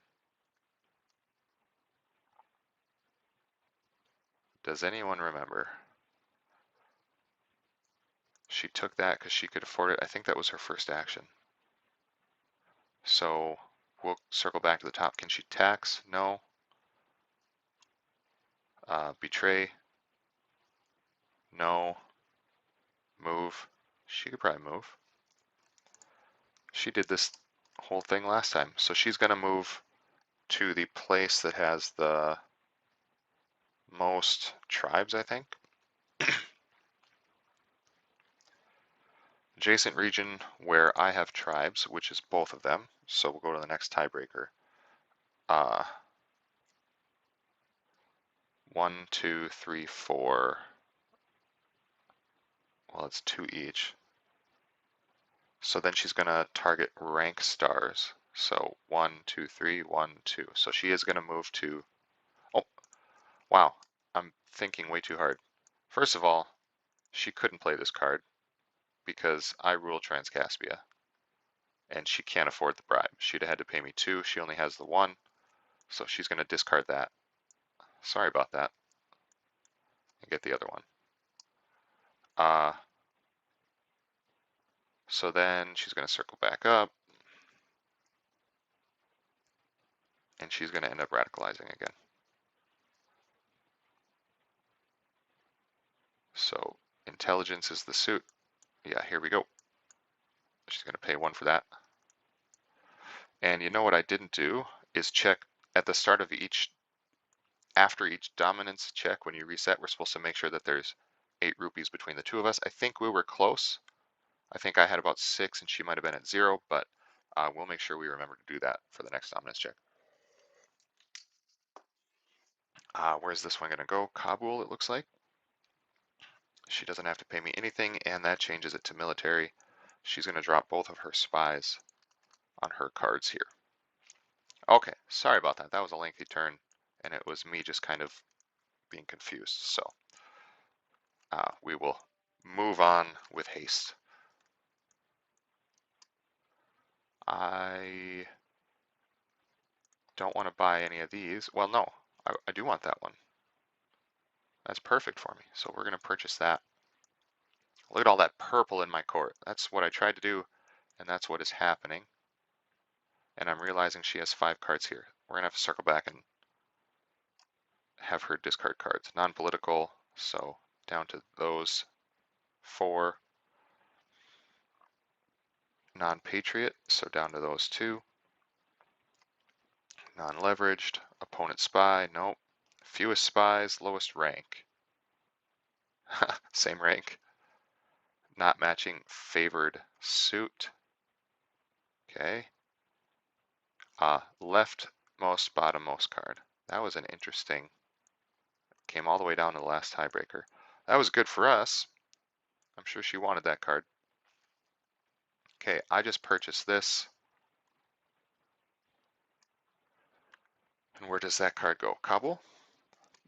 S1: Does anyone remember? She took that because she could afford it. I think that was her first action. So we'll circle back to the top. Can she tax? No. Betray? No. Move? She could probably move. She did this whole thing last time. So she's going to move to the place that has the most tribes, I think. Adjacent region where I have tribes, which is both of them. So we'll go to the next tiebreaker. 1, 2, 3, 4. Well, it's 2 each. So then she's going to target rank stars. So 1, 2, 3, 1, 2. So she is going to move to... Oh, wow. I'm thinking way too hard. First of all, she couldn't play this card because I rule Transcaspia. And she can't afford the bribe. She'd have had to pay me 2. She only has the 1. So she's going to discard that. Sorry about that. And get the other one. So then she's going to circle back up. And she's going to end up radicalizing again. So intelligence is the suit. Yeah, here we go. She's going to pay 1 for that. And you know what I didn't do is check at the start of after each dominance check, when you reset, we're supposed to make sure that there's 8 rupees between the two of us. I think we were close. I think I had about 6 and she might have been at 0, but we'll make sure we remember to do that for the next dominance check. Where's this one going to go? Kabul, it looks like. She doesn't have to pay me anything, and that changes it to military. She's going to drop both of her spies on her cards here. Okay, sorry about that. That was a lengthy turn, and it was me just kind of being confused. So we will move on with haste. I don't want to buy any of these. Well, no, I do want that one. That's perfect for me. So we're going to purchase that. Look at all that purple in my court. That's what I tried to do, and that's what is happening. And I'm realizing she has 5 cards here. We're going to have to circle back and have her discard cards. Non-political, so down to those 4. Non-patriot, so down to those 2. Non-leveraged, opponent spy, nope. Fewest spies, lowest rank. Same rank. Not matching favored suit. Okay. Leftmost, bottommost card. That was an interesting. Came all the way down to the last tiebreaker. That was good for us. I'm sure she wanted that card. Okay, I just purchased this. And where does that card go? Kabul?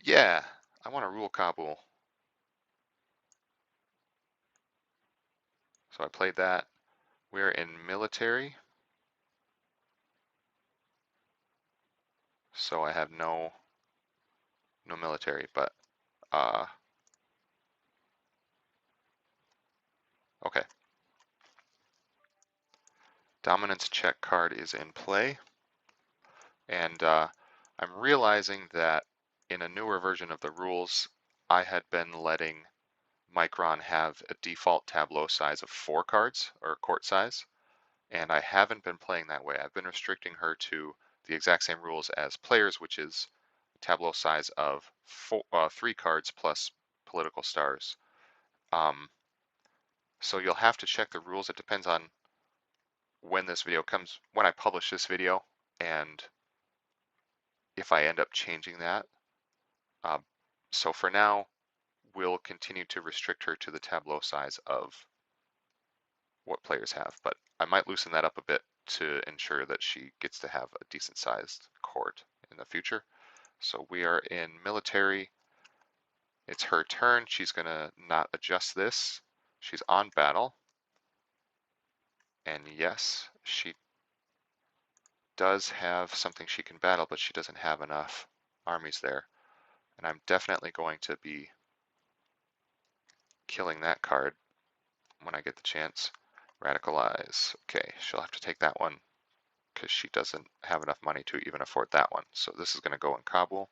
S1: Yeah, I want to rule Kabul. So I played that. We're in military. So I have no military, but okay. Dominance check card is in play. And I'm realizing that in a newer version of the rules, I had been letting Mikhran have a default tableau size of 4 cards, or court size, and I haven't been playing that way. I've been restricting her to the exact same rules as players, which is tableau size of 3 cards plus political stars. So you'll have to check the rules. It depends on when this video comes, when I publish this video, and if I end up changing that. So for now, we'll continue to restrict her to the tableau size of what players have, but I might loosen that up a bit to ensure that she gets to have a decent sized court in the future. So we are in military. It's her turn. She's gonna not adjust this. She's on battle. And yes, she does have something she can battle, but she doesn't have enough armies there. And I'm definitely going to be killing that card when I get the chance. Radicalize. Okay, she'll have to take that one because she doesn't have enough money to even afford that one. So this is going to go in Kabul.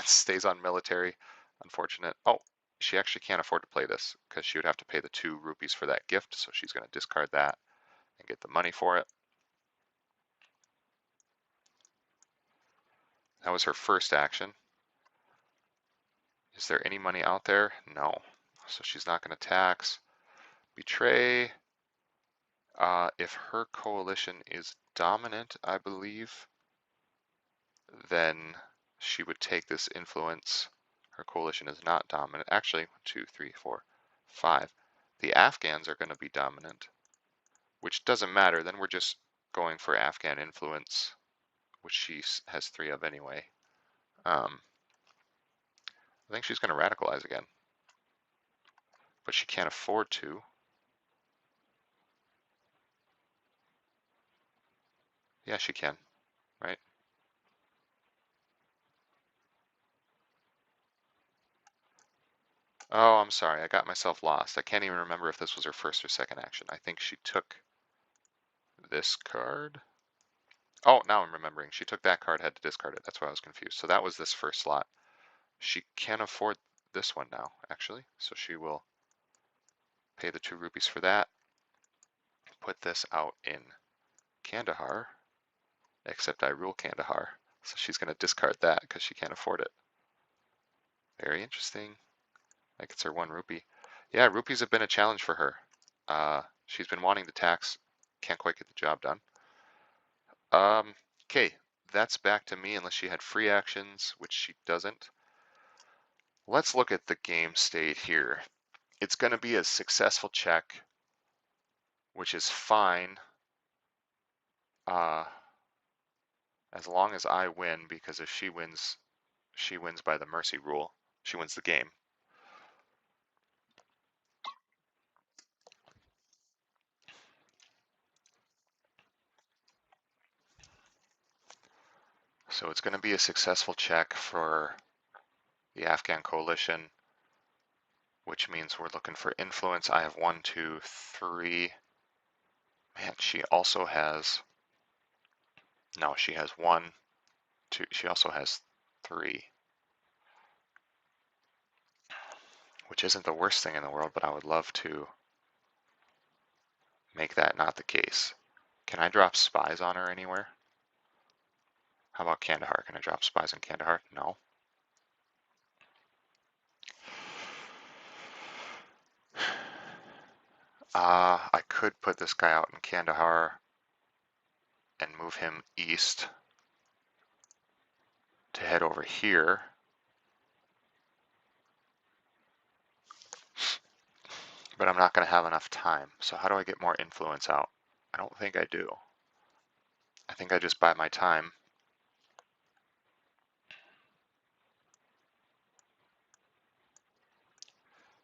S1: Stays on military. Unfortunate. Oh, she actually can't afford to play this because she would have to pay the 2 rupees for that gift. So she's going to discard that and get the money for it. That was her first action. Is there any money out there? No. So she's not going to tax. Betray. If her coalition is dominant, I believe, then she would take this influence. Her coalition is not dominant. Actually, 1, 2, 3, 4, 5. The Afghans are going to be dominant, which doesn't matter. Then we're just going for Afghan influence, which she has 3 of anyway. I think she's going to radicalize again, but she can't afford to. Yeah, she can, right? Oh, I'm sorry. I got myself lost. I can't even remember if this was her first or second action. I think she took this card. Oh, now I'm remembering. She took that card, had to discard it. That's why I was confused. So that was this first slot. She can afford this one now, actually. So she will pay the 2 rupees for that. Put this out in Kandahar, except I rule Kandahar. So she's going to discard that because she can't afford it. Very interesting. Like it's her 1 rupee. Yeah, rupees have been a challenge for her. She's been wanting to tax, can't quite get the job done. Okay, that's back to me unless she had free actions, which she doesn't. Let's look at the game state here. It's going to be a successful check, which is fine as long as I win, because if she wins by the mercy rule. She wins the game. So it's going to be a successful check for the Afghan coalition, which means we're looking for influence. I have 1, 2, 3. Man, she also has, no, she has 1, 2, she also has 3, which isn't the worst thing in the world, but I would love to make that not the case. Can I drop spies on her anywhere? How about Kandahar? Can I drop spies in Kandahar? No. I could put this guy out in Kandahar and move him east to head over here. But I'm not going to have enough time. So how do I get more influence out? I don't think I do. I think I just buy my time.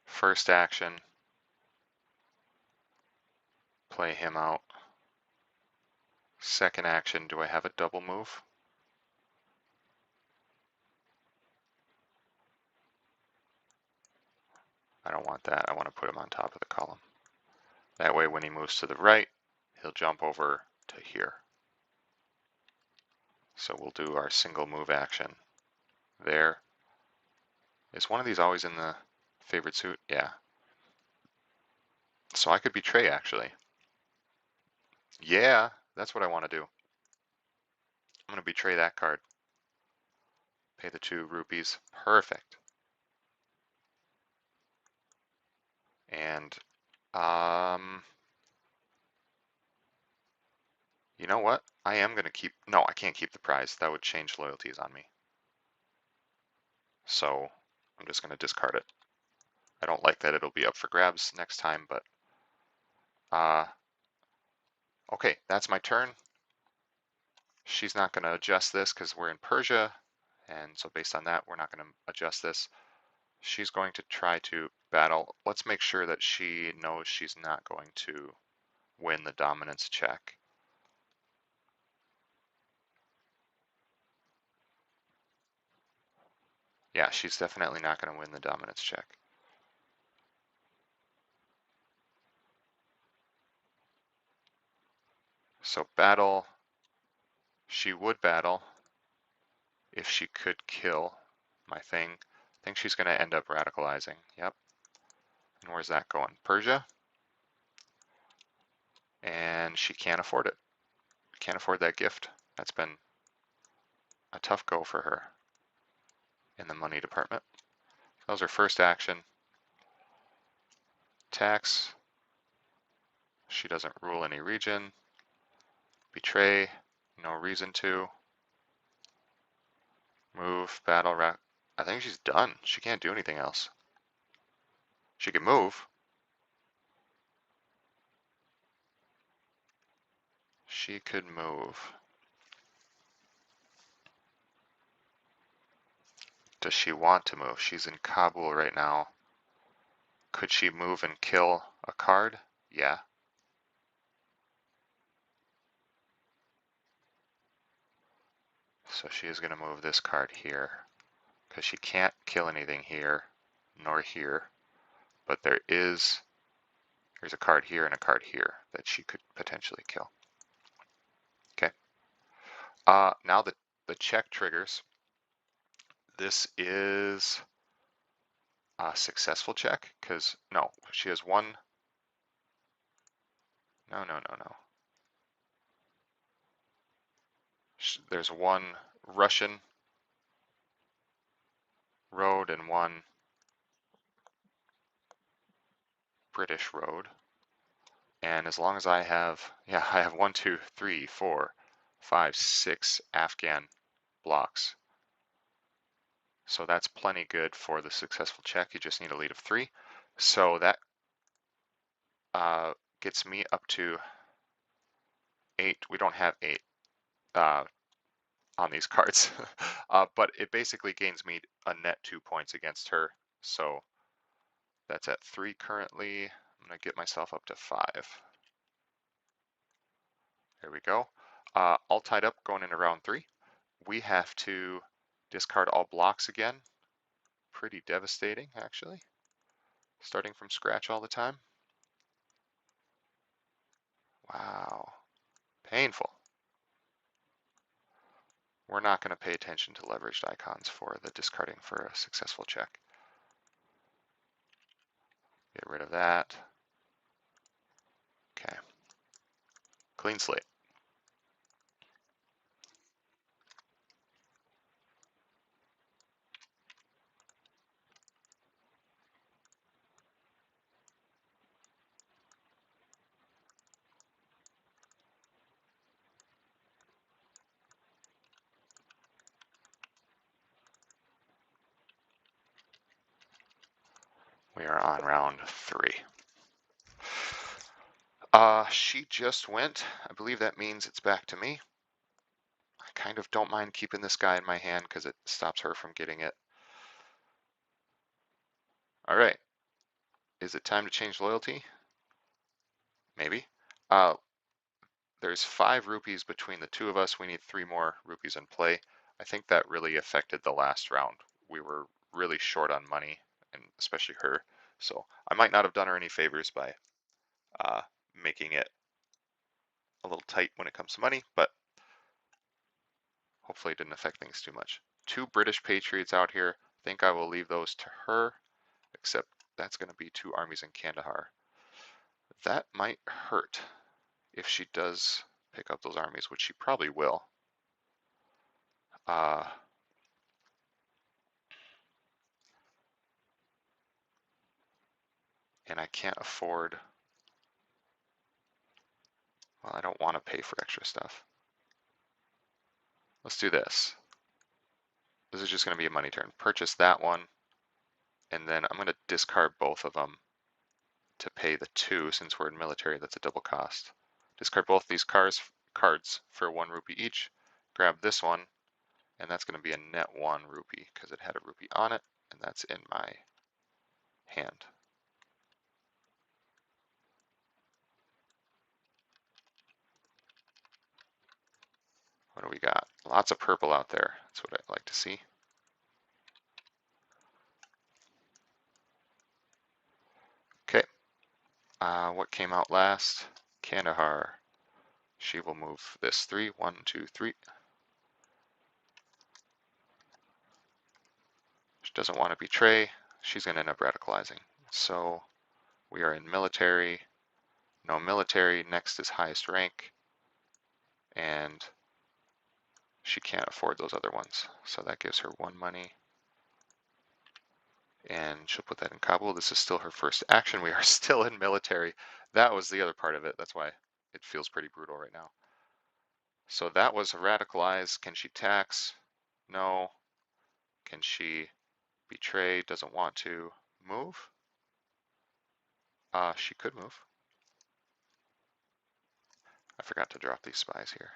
S1: First action, play him out. Second action, do I have a double move? I don't want that. I want to put him on top of the column. That way when he moves to the right, he'll jump over to here. So we'll do our single move action there. Is one of these always in the favorite suit? Yeah. So I could betray, actually. Yeah, that's what I want to do. I'm going to betray that card. Pay the 2 rupees. Perfect. And, you know what? I am going to keep, no, I can't keep the prize. That would change loyalties on me. So I'm just going to discard it. I don't like that it'll be up for grabs next time, but okay, that's my turn. She's not going to adjust this because we're in Persia, and so based on that, we're not going to adjust this. She's going to try to battle. Let's make sure that she knows she's not going to win the dominance check. Yeah, she's definitely not going to win the dominance check. So battle, she would battle if she could kill my thing. I think she's going to end up radicalizing. Yep. And where's that going? Persia. And she can't afford it. Can't afford that gift. That's been a tough go for her in the money department. That was her first action. Tax. She doesn't rule any region. Betray. No reason to. Move. Battle. I think she's done. She can't do anything else. She can move. She could move. Does she want to move? She's in Kabul right now. Could she move and kill a card? Yeah. So she is going to move this card here because she can't kill anything here nor here. But there's a card here and a card here that she could potentially kill. Okay. Now the check triggers. This is a successful check because no, she has one. No. There's one Russian road and one British road. And as long as I have, yeah, I have 1, 2, 3, 4, 5, 6 Afghan blocks. So that's plenty good for the successful check. You just need a lead of 3. So that gets me up to 8. We don't have 8 on these cards, but it basically gains me a net 2 points against her. So that's at 3 currently. I'm going to get myself up to 5. There we go. All tied up going into round 3. We have to discard all blocks again. Pretty devastating, actually. Starting from scratch all the time. Wow. Painful. We're not going to pay attention to leveraged icons for the discarding for a successful check. Get rid of that. Okay. Clean slate. We are on round 3. She just went. I believe that means it's back to me. I kind of don't mind keeping this guy in my hand because it stops her from getting it. All right. Is it time to change loyalty? Maybe. There's 5 rupees between the two of us. We need 3 more rupees in play. I think that really affected the last round. We were really short on money, and especially her. So I might not have done her any favors by making it a little tight when it comes to money, but hopefully it didn't affect things too much. 2 British Patriots out here. I think I will leave those to her, except that's going to be 2 armies in Kandahar. That might hurt if she does pick up those armies, which she probably will. And I can't afford, well, I don't want to pay for extra stuff. Let's do this. This is just going to be a money turn. Purchase that one, and then I'm going to discard both of them to pay the 2 since we're in military. That's a double cost. Discard both these cards for 1 rupee each. Grab this one, and that's going to be a net 1 rupee because it had a rupee on it, and that's in my hand. What do we got? Lots of purple out there. That's what I'd like to see. Okay. What came out last? Kandahar. She will move this 3. 1, 2, 3. She doesn't want to betray. She's going to end up radicalizing. So we are in military. No military. Next is highest rank. And she can't afford those other ones. So that gives her 1 money. And she'll put that in Kabul. This is still her first action. We are still in military. That was the other part of it. That's why it feels pretty brutal right now. So that was a radicalize. Can she tax? No. Can she betray? Doesn't want to. Move? She could move. I forgot to drop these spies here.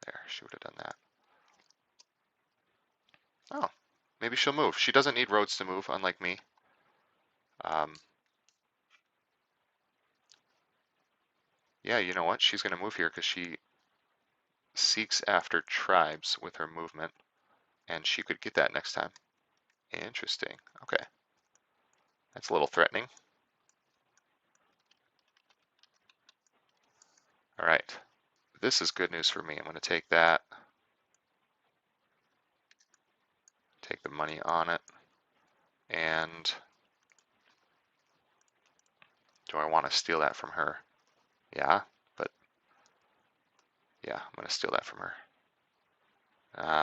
S1: There, she would have done that. Oh, maybe she'll move. She doesn't need roads to move, unlike me. Yeah, you know what? She's going to move here because she seeks after tribes with her movement, and she could get that next time. Interesting. Okay. That's a little threatening. All right. This is good news for me. I'm going to take that. Take the money on it. And do I want to steal that from her? Yeah, but yeah, I'm going to steal that from her.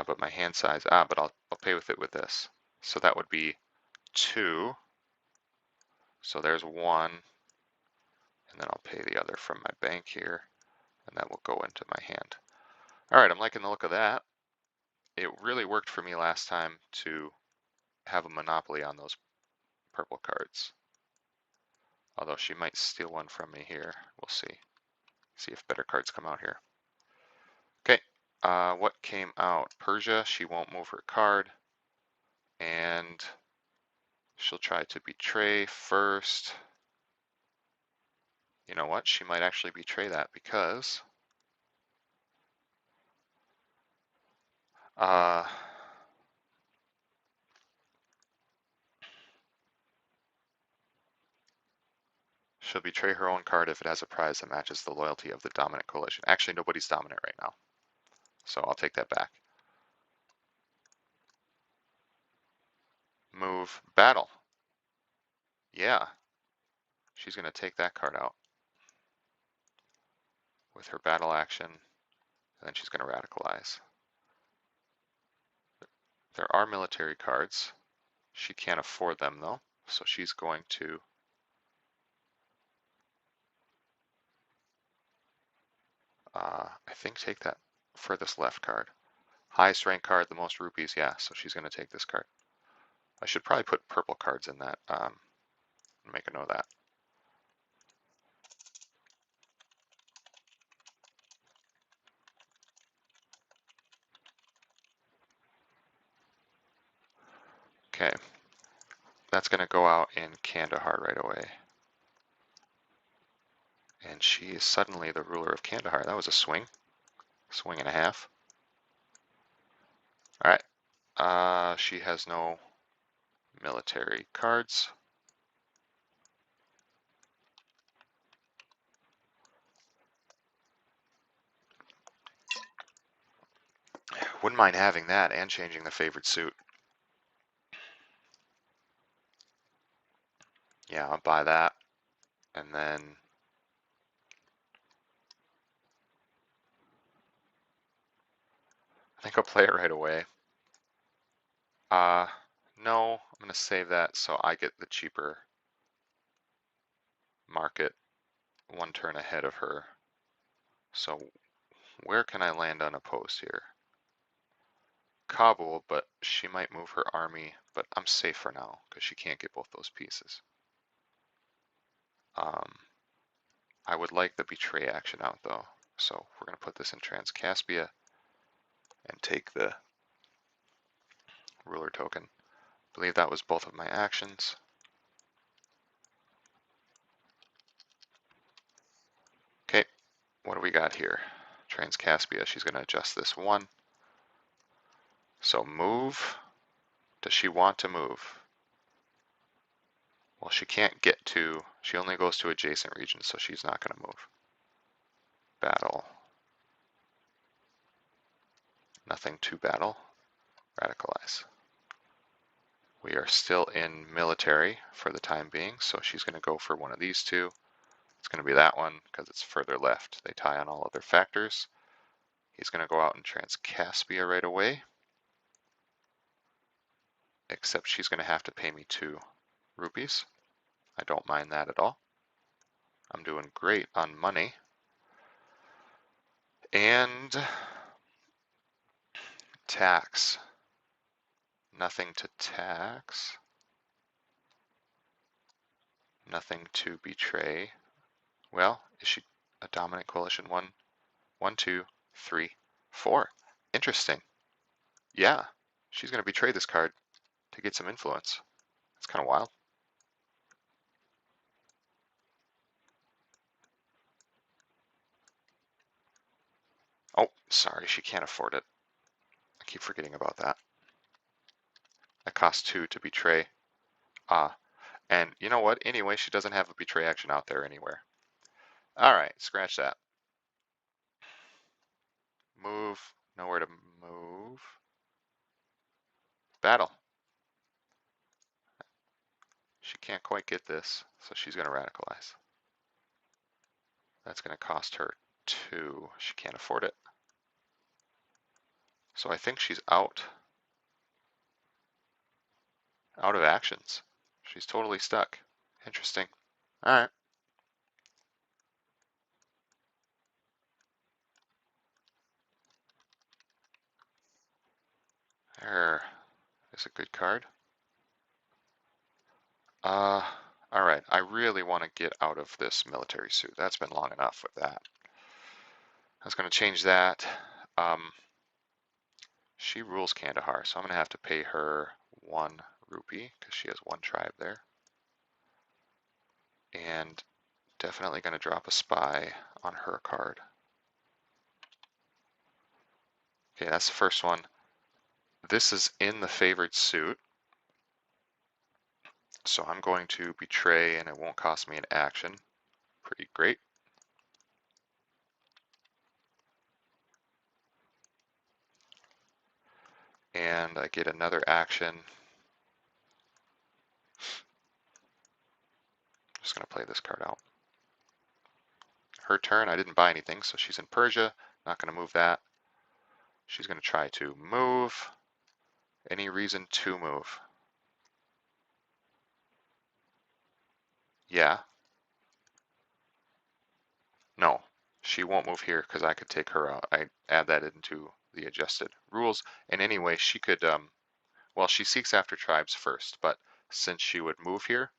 S1: But my hand size, but I'll pay with it with this. So that would be 2. So there's 1. And then I'll pay the other from my bank here. And that will go into my hand. All right, I'm liking the look of that. It really worked for me last time to have a monopoly on those purple cards. Although she might steal one from me here. We'll see. See if better cards come out here. Okay, what came out? Persia, she won't move her card. And she'll try to betray first. You know what? She might actually betray that because she'll betray her own card if it has a prize that matches the loyalty of the dominant coalition. Actually, nobody's dominant right now, so I'll take that back. Move, battle. Yeah, she's going to take that card out with her battle action, and then she's going to radicalize. There are military cards. She can't afford them though, so she's going to I think take that furthest left card. Highest rank card, the most rupees, yeah, so she's going to take this card. I should probably put purple cards in that, make a note of that. Okay, that's going to go out in Kandahar right away. And she is suddenly the ruler of Kandahar. That was a swing and a half. All right, she has no military cards. Wouldn't mind having that and changing the favored suit. Yeah, I'll buy that. And then I think I'll play it right away. No, I'm going to save that so I get the cheaper market 1 turn ahead of her. So where can I land unopposed here? Kabul, but she might move her army, but I'm safe for now because she can't get both those pieces. I would like the betray action out though, so we're going to put this in Transcaspia and take the ruler token. I believe that was both of my actions. Okay, what do we got here? Transcaspia, she's going to adjust this one. So move. Does she want to move? Well, she can't get to, she only goes to adjacent regions, so she's not going to move. Battle. Nothing to battle. Radicalize. We are still in military for the time being, so she's going to go for one of these two. It's going to be that one because it's further left. They tie on all other factors. He's going to go out and Transcaspia right away. Except she's going to have to pay me 2 rupees. I don't mind that at all. I'm doing great on money. And tax. Nothing to tax. Nothing to betray. Well, is she a dominant coalition? 1, 2, 3, 4. Interesting. Yeah, she's going to betray this card to get some influence. It's kind of wild. Oh, sorry, she can't afford it. I keep forgetting about that. That costs 2 to betray. And you know what? Anyway, she doesn't have a betray action out there anywhere. All right, scratch that. Move. Nowhere to move. Battle. She can't quite get this, so she's going to radicalize. That's going to cost her 2. She can't afford it. So I think she's out of actions. She's totally stuck. Interesting. All right. There is a good card. All right. I really want to get out of this military suit. That's been long enough with that. I was going to change that. She rules Kandahar, so I'm going to have to pay her 1 rupee because she has 1 tribe there. And definitely going to drop a spy on her card. Okay, that's the first one. This is in the favored suit. So I'm going to betray and it won't cost me an action. Pretty great. And I get another action. Just going to play this card out. Her turn, I didn't buy anything, so she's in Persia. Not going to move that. She's going to try to move. Any reason to move? Yeah. No, she won't move here because I could take her out. I add that into the adjusted rules. And anyway, she could, well, she seeks after tribes first, but since she would move here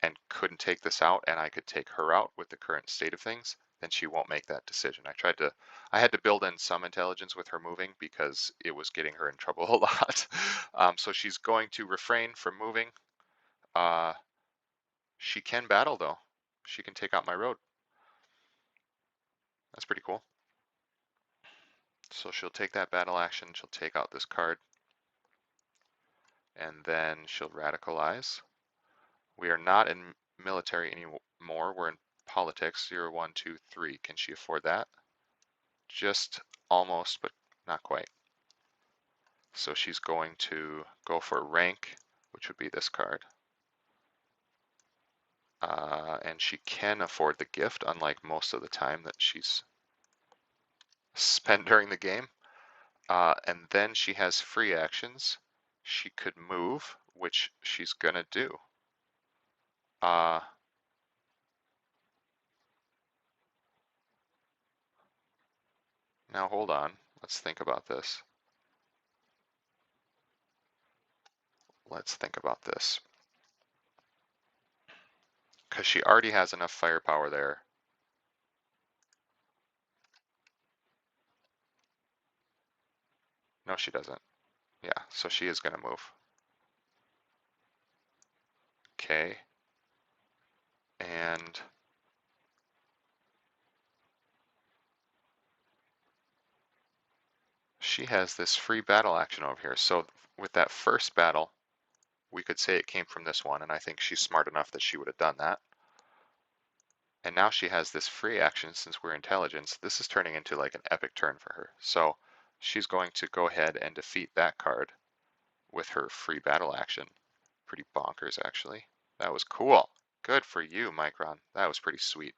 S1: and couldn't take this out and I could take her out with the current state of things, then she won't make that decision. I had to build in some intelligence with her moving because it was getting her in trouble a lot. So she's going to refrain from moving. She can battle though. She can take out my road. That's pretty cool. So she'll take that battle action. She'll take out this card. And then she'll radicalize. We are not in military anymore. We're in politics. 0, 1, 2, 3. Can she afford that? Just almost, but not quite. So she's going to go for rank, which would be this card. And she can afford the gift, unlike most of the time that she's spent during the game. And then she has free actions. She could move, which she's gonna do. Now hold on, let's think about this. let's think about this. Because she already has enough firepower there. No, she doesn't. Yeah, so she is going to move. Okay. And she has this free battle action over here. So with that first battle, we could say it came from this one, and I think she's smart enough that she would have done that. And now she has this free action since we're intelligence. This is turning into like an epic turn for her. So she's going to go ahead and defeat that card with her free battle action. Pretty bonkers, actually. That was cool. Good for you, Mikhran. That was pretty sweet.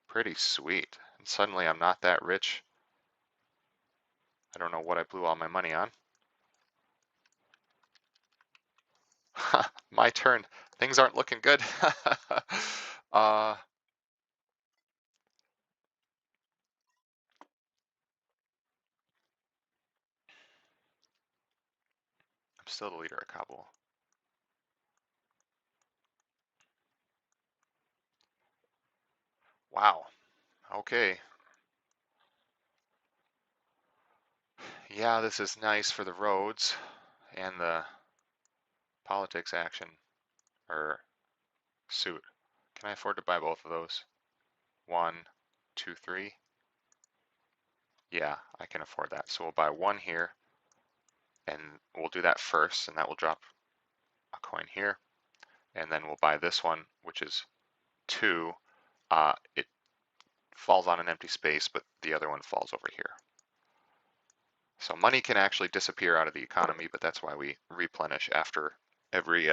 S1: Pretty sweet. And suddenly I'm not that rich. I don't know what I blew all my money on. My turn. Things aren't looking good. I'm still the leader of Kabul. Wow. Okay. Yeah, this is nice for the roads and the politics action, or suit. Can I afford to buy both of those? 1, 2, 3. Yeah, I can afford that. So we'll buy one here, and we'll do that first, and that will drop a coin here. And then we'll buy this one, which is 2. It falls on an empty space, but the other one falls over here. So money can actually disappear out of the economy, but that's why we replenish after every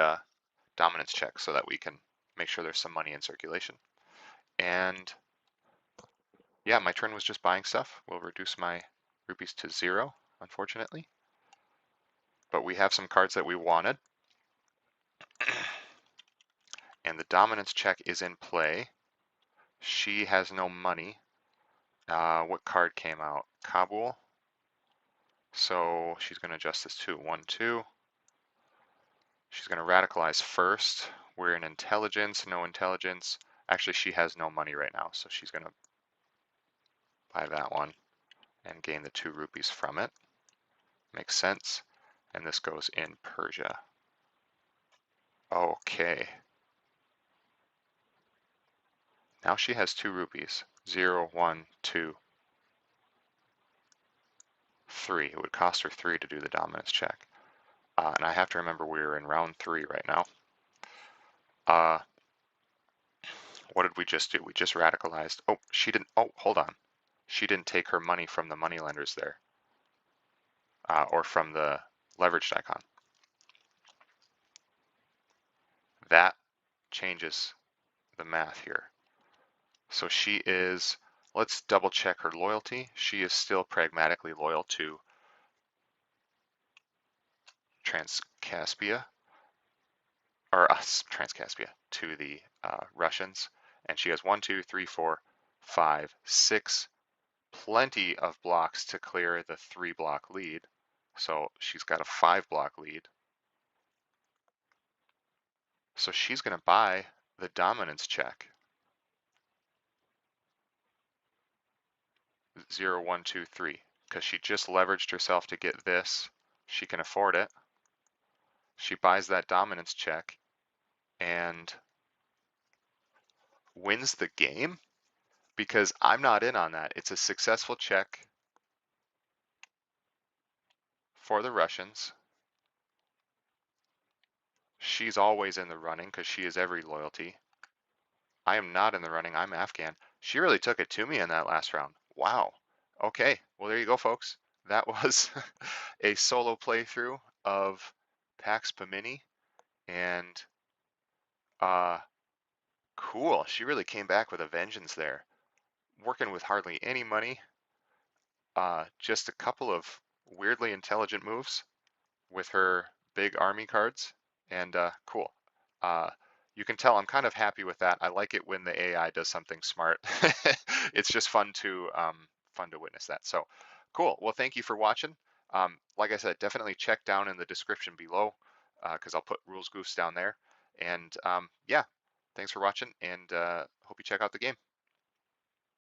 S1: dominance check so that we can make sure there's some money in circulation. And yeah, my turn was just buying stuff. We'll reduce my rupees to 0, unfortunately. But we have some cards that we wanted. And the dominance check is in play. She has no money. What card came out? Kabul. So she's going to adjust this to 1, 2. She's going to radicalize first. We're in intelligence, no intelligence. Actually, she has no money right now, so she's going to buy that one and gain the 2 rupees from it. Makes sense. And this goes in Persia. Okay. Now she has 2 rupees. 0, 1, 2, 3. It would cost her 3 to do the dominance check. And I have to remember we're in round 3 right now. What did we just do? We just radicalized. Oh, she didn't. Oh, hold on. She didn't take her money from the money lenders there. Or from the leveraged icon. That changes the math here. So she is, let's double check her loyalty. She is still pragmatically loyal to Transcaspia, or Transcaspia, to the Russians. And she has 1, 2, 3, 4, 5, 6, plenty of blocks to clear the 3-block lead. So she's got a 5-block lead. So she's going to buy the dominance check. 0, 1, 2, 3, because she just leveraged herself to get this. She can afford it. She buys that dominance check and wins the game because I'm not in on that. It's a successful check for the Russians. She's always in the running because she is every loyalty. I am not in the running. I'm Afghan. She really took it to me in that last round. Wow. Okay. Well, there you go, folks. That was a solo playthrough of Pax Pamini. And cool. She really came back with a vengeance there. Working with hardly any money. Just a couple of weirdly intelligent moves with her big army cards. And cool. You can tell I'm kind of happy with that. I like it when the AI does something smart. It's just fun to witness that. So cool. Well, thank you for watching. Like I said, definitely check down in the description below because I'll put rules goofs down there. And yeah, thanks for watching, and hope you check out the game.